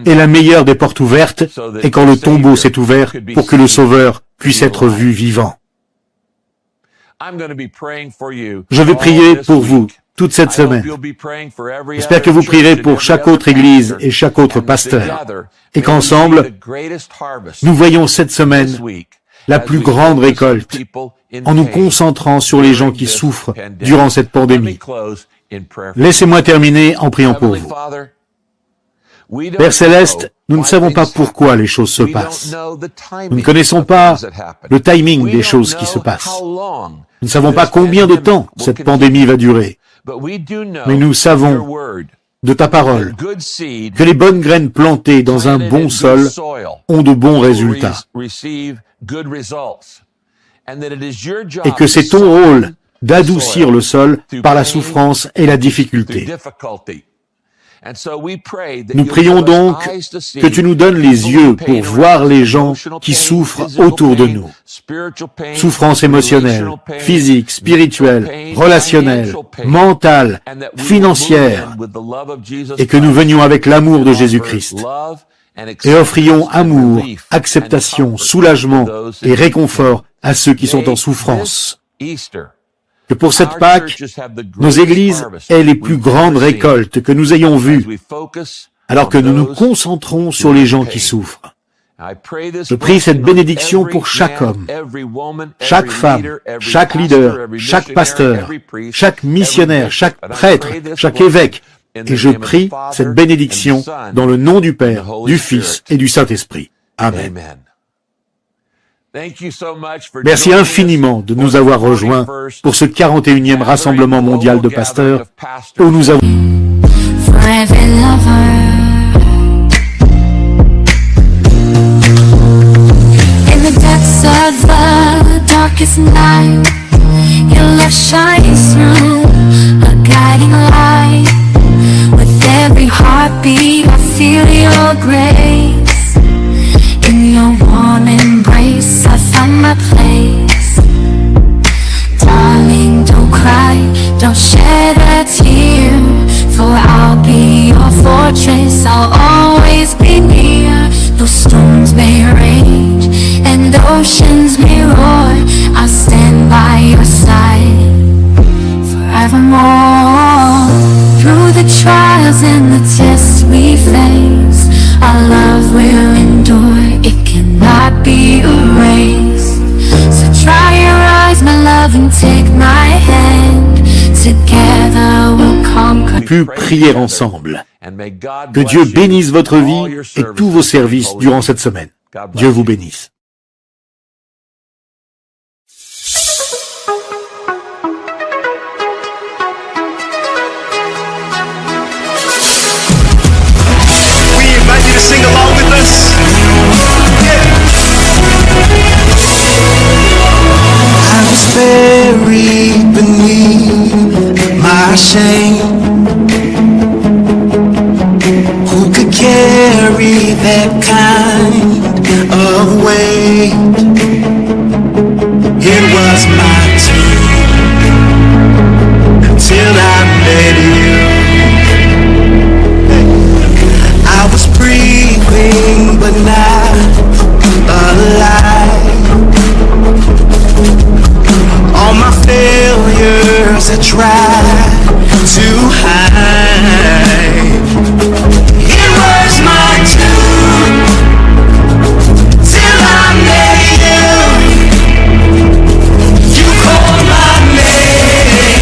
Et la meilleure des portes ouvertes est quand le tombeau s'est ouvert pour que le Sauveur puisse être vu vivant. Je vais prier pour vous toute cette semaine. J'espère que vous prierez pour chaque autre église et chaque autre pasteur. Et qu'ensemble, nous voyons cette semaine la plus grande récolte en nous concentrant sur les gens qui souffrent durant cette pandémie. Laissez-moi terminer en priant pour vous. Père Céleste, nous ne savons pas pourquoi les choses se passent. Nous ne connaissons pas le timing des choses qui se passent. Nous ne savons pas combien de temps cette pandémie va durer. Mais nous savons de ta parole que les bonnes graines plantées dans un bon sol ont de bons résultats. Et que c'est ton rôle d'adoucir le sol par la souffrance et la difficulté. Nous prions donc que tu nous donnes les yeux pour voir les gens qui souffrent autour de nous. Souffrance émotionnelle, physique, spirituelle, relationnelle, mentale, financière, et que nous venions avec l'amour de Jésus-Christ et offrions amour, acceptation, soulagement et réconfort à ceux qui sont en souffrance. Que pour cette Pâque, nos églises aient les plus grandes récoltes que nous ayons vues, alors que nous nous concentrons sur les gens qui souffrent. Je prie cette bénédiction pour chaque homme, chaque femme, chaque leader, chaque pasteur, chaque missionnaire, chaque prêtre, chaque évêque, et je prie cette bénédiction dans le nom du Père, du Fils et du Saint-Esprit. Amen. Merci infiniment de nous avoir rejoints pour ce 41e rassemblement mondial de pasteurs où nous avons... With every heartbeat your grace. In your warm embrace, I find my place. Darling, don't cry, don't shed a tear, for I'll be your fortress, I'll always be near. Though storms may rage and oceans may roar, I'll stand by your side forevermore. Through the trials and the tests we face, our love will endure, it cannot be erased. So dry your eyes, my love, and take my hand. Together we'll conquer. Pu prier ensemble. Que Dieu bénisse votre vie et tous vos services durant cette semaine. Dieu vous bénisse. We invite you to sing along with us. I was buried beneath my shame. Who could carry that kind of weight? It was my turn till I met you. I was breathing but not alive. All my failures I tried to hide. It was my turn till I met you. You called my name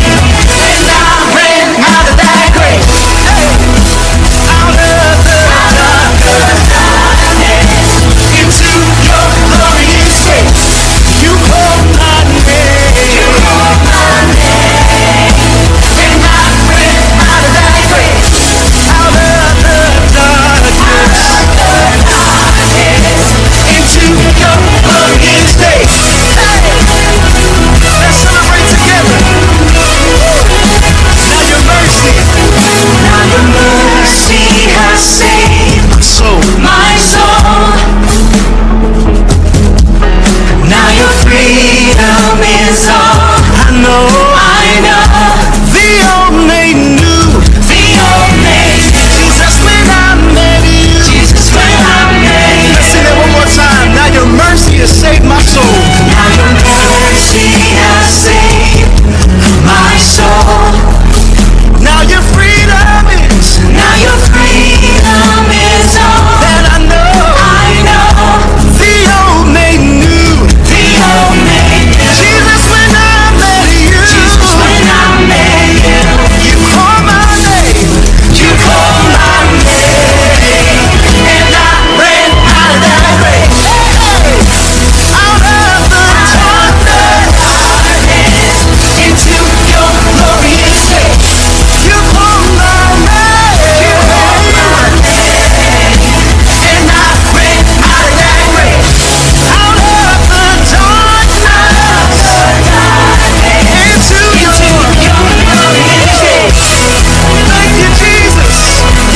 and I ran out of that grave. Out of the darkness into your glorious grace. You called my name. You called my name and I ran out of that grave. Out of the darkness into your glorious day. Let's celebrate together. Now your mercy has saved my soul. My soul. Now your freedom is all I know. I know. The old made new. The old made new. Jesus, when I met you. Jesus, when I met you. Let's sing that one more time. Now your mercy has saved my soul. Now your mercy has saved my soul. Now your freedom is. Now your freedom is all that I know. I know. The old made new. The old made new. Jesus, when I met you. Jesus, when I met you. You called my name. You called my name. And I ran out of that grave. Out of the darkness into your glorious day. You called my name. You called my name. And I ran out of that grave. Out of the darkness into your glorious day. Thank you, Jesus.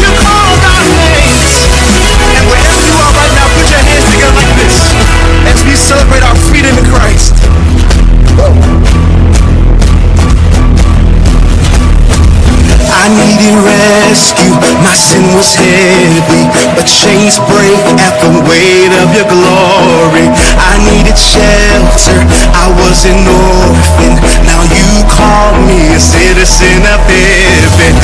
You called our names. And wherever you are right now, put your hands together like this as we celebrate our freedom in Christ. I needed rescue, my sin was heavy, but chains break at the weight of your glory. I needed shelter, I was an orphan, now you called me a citizen of heaven.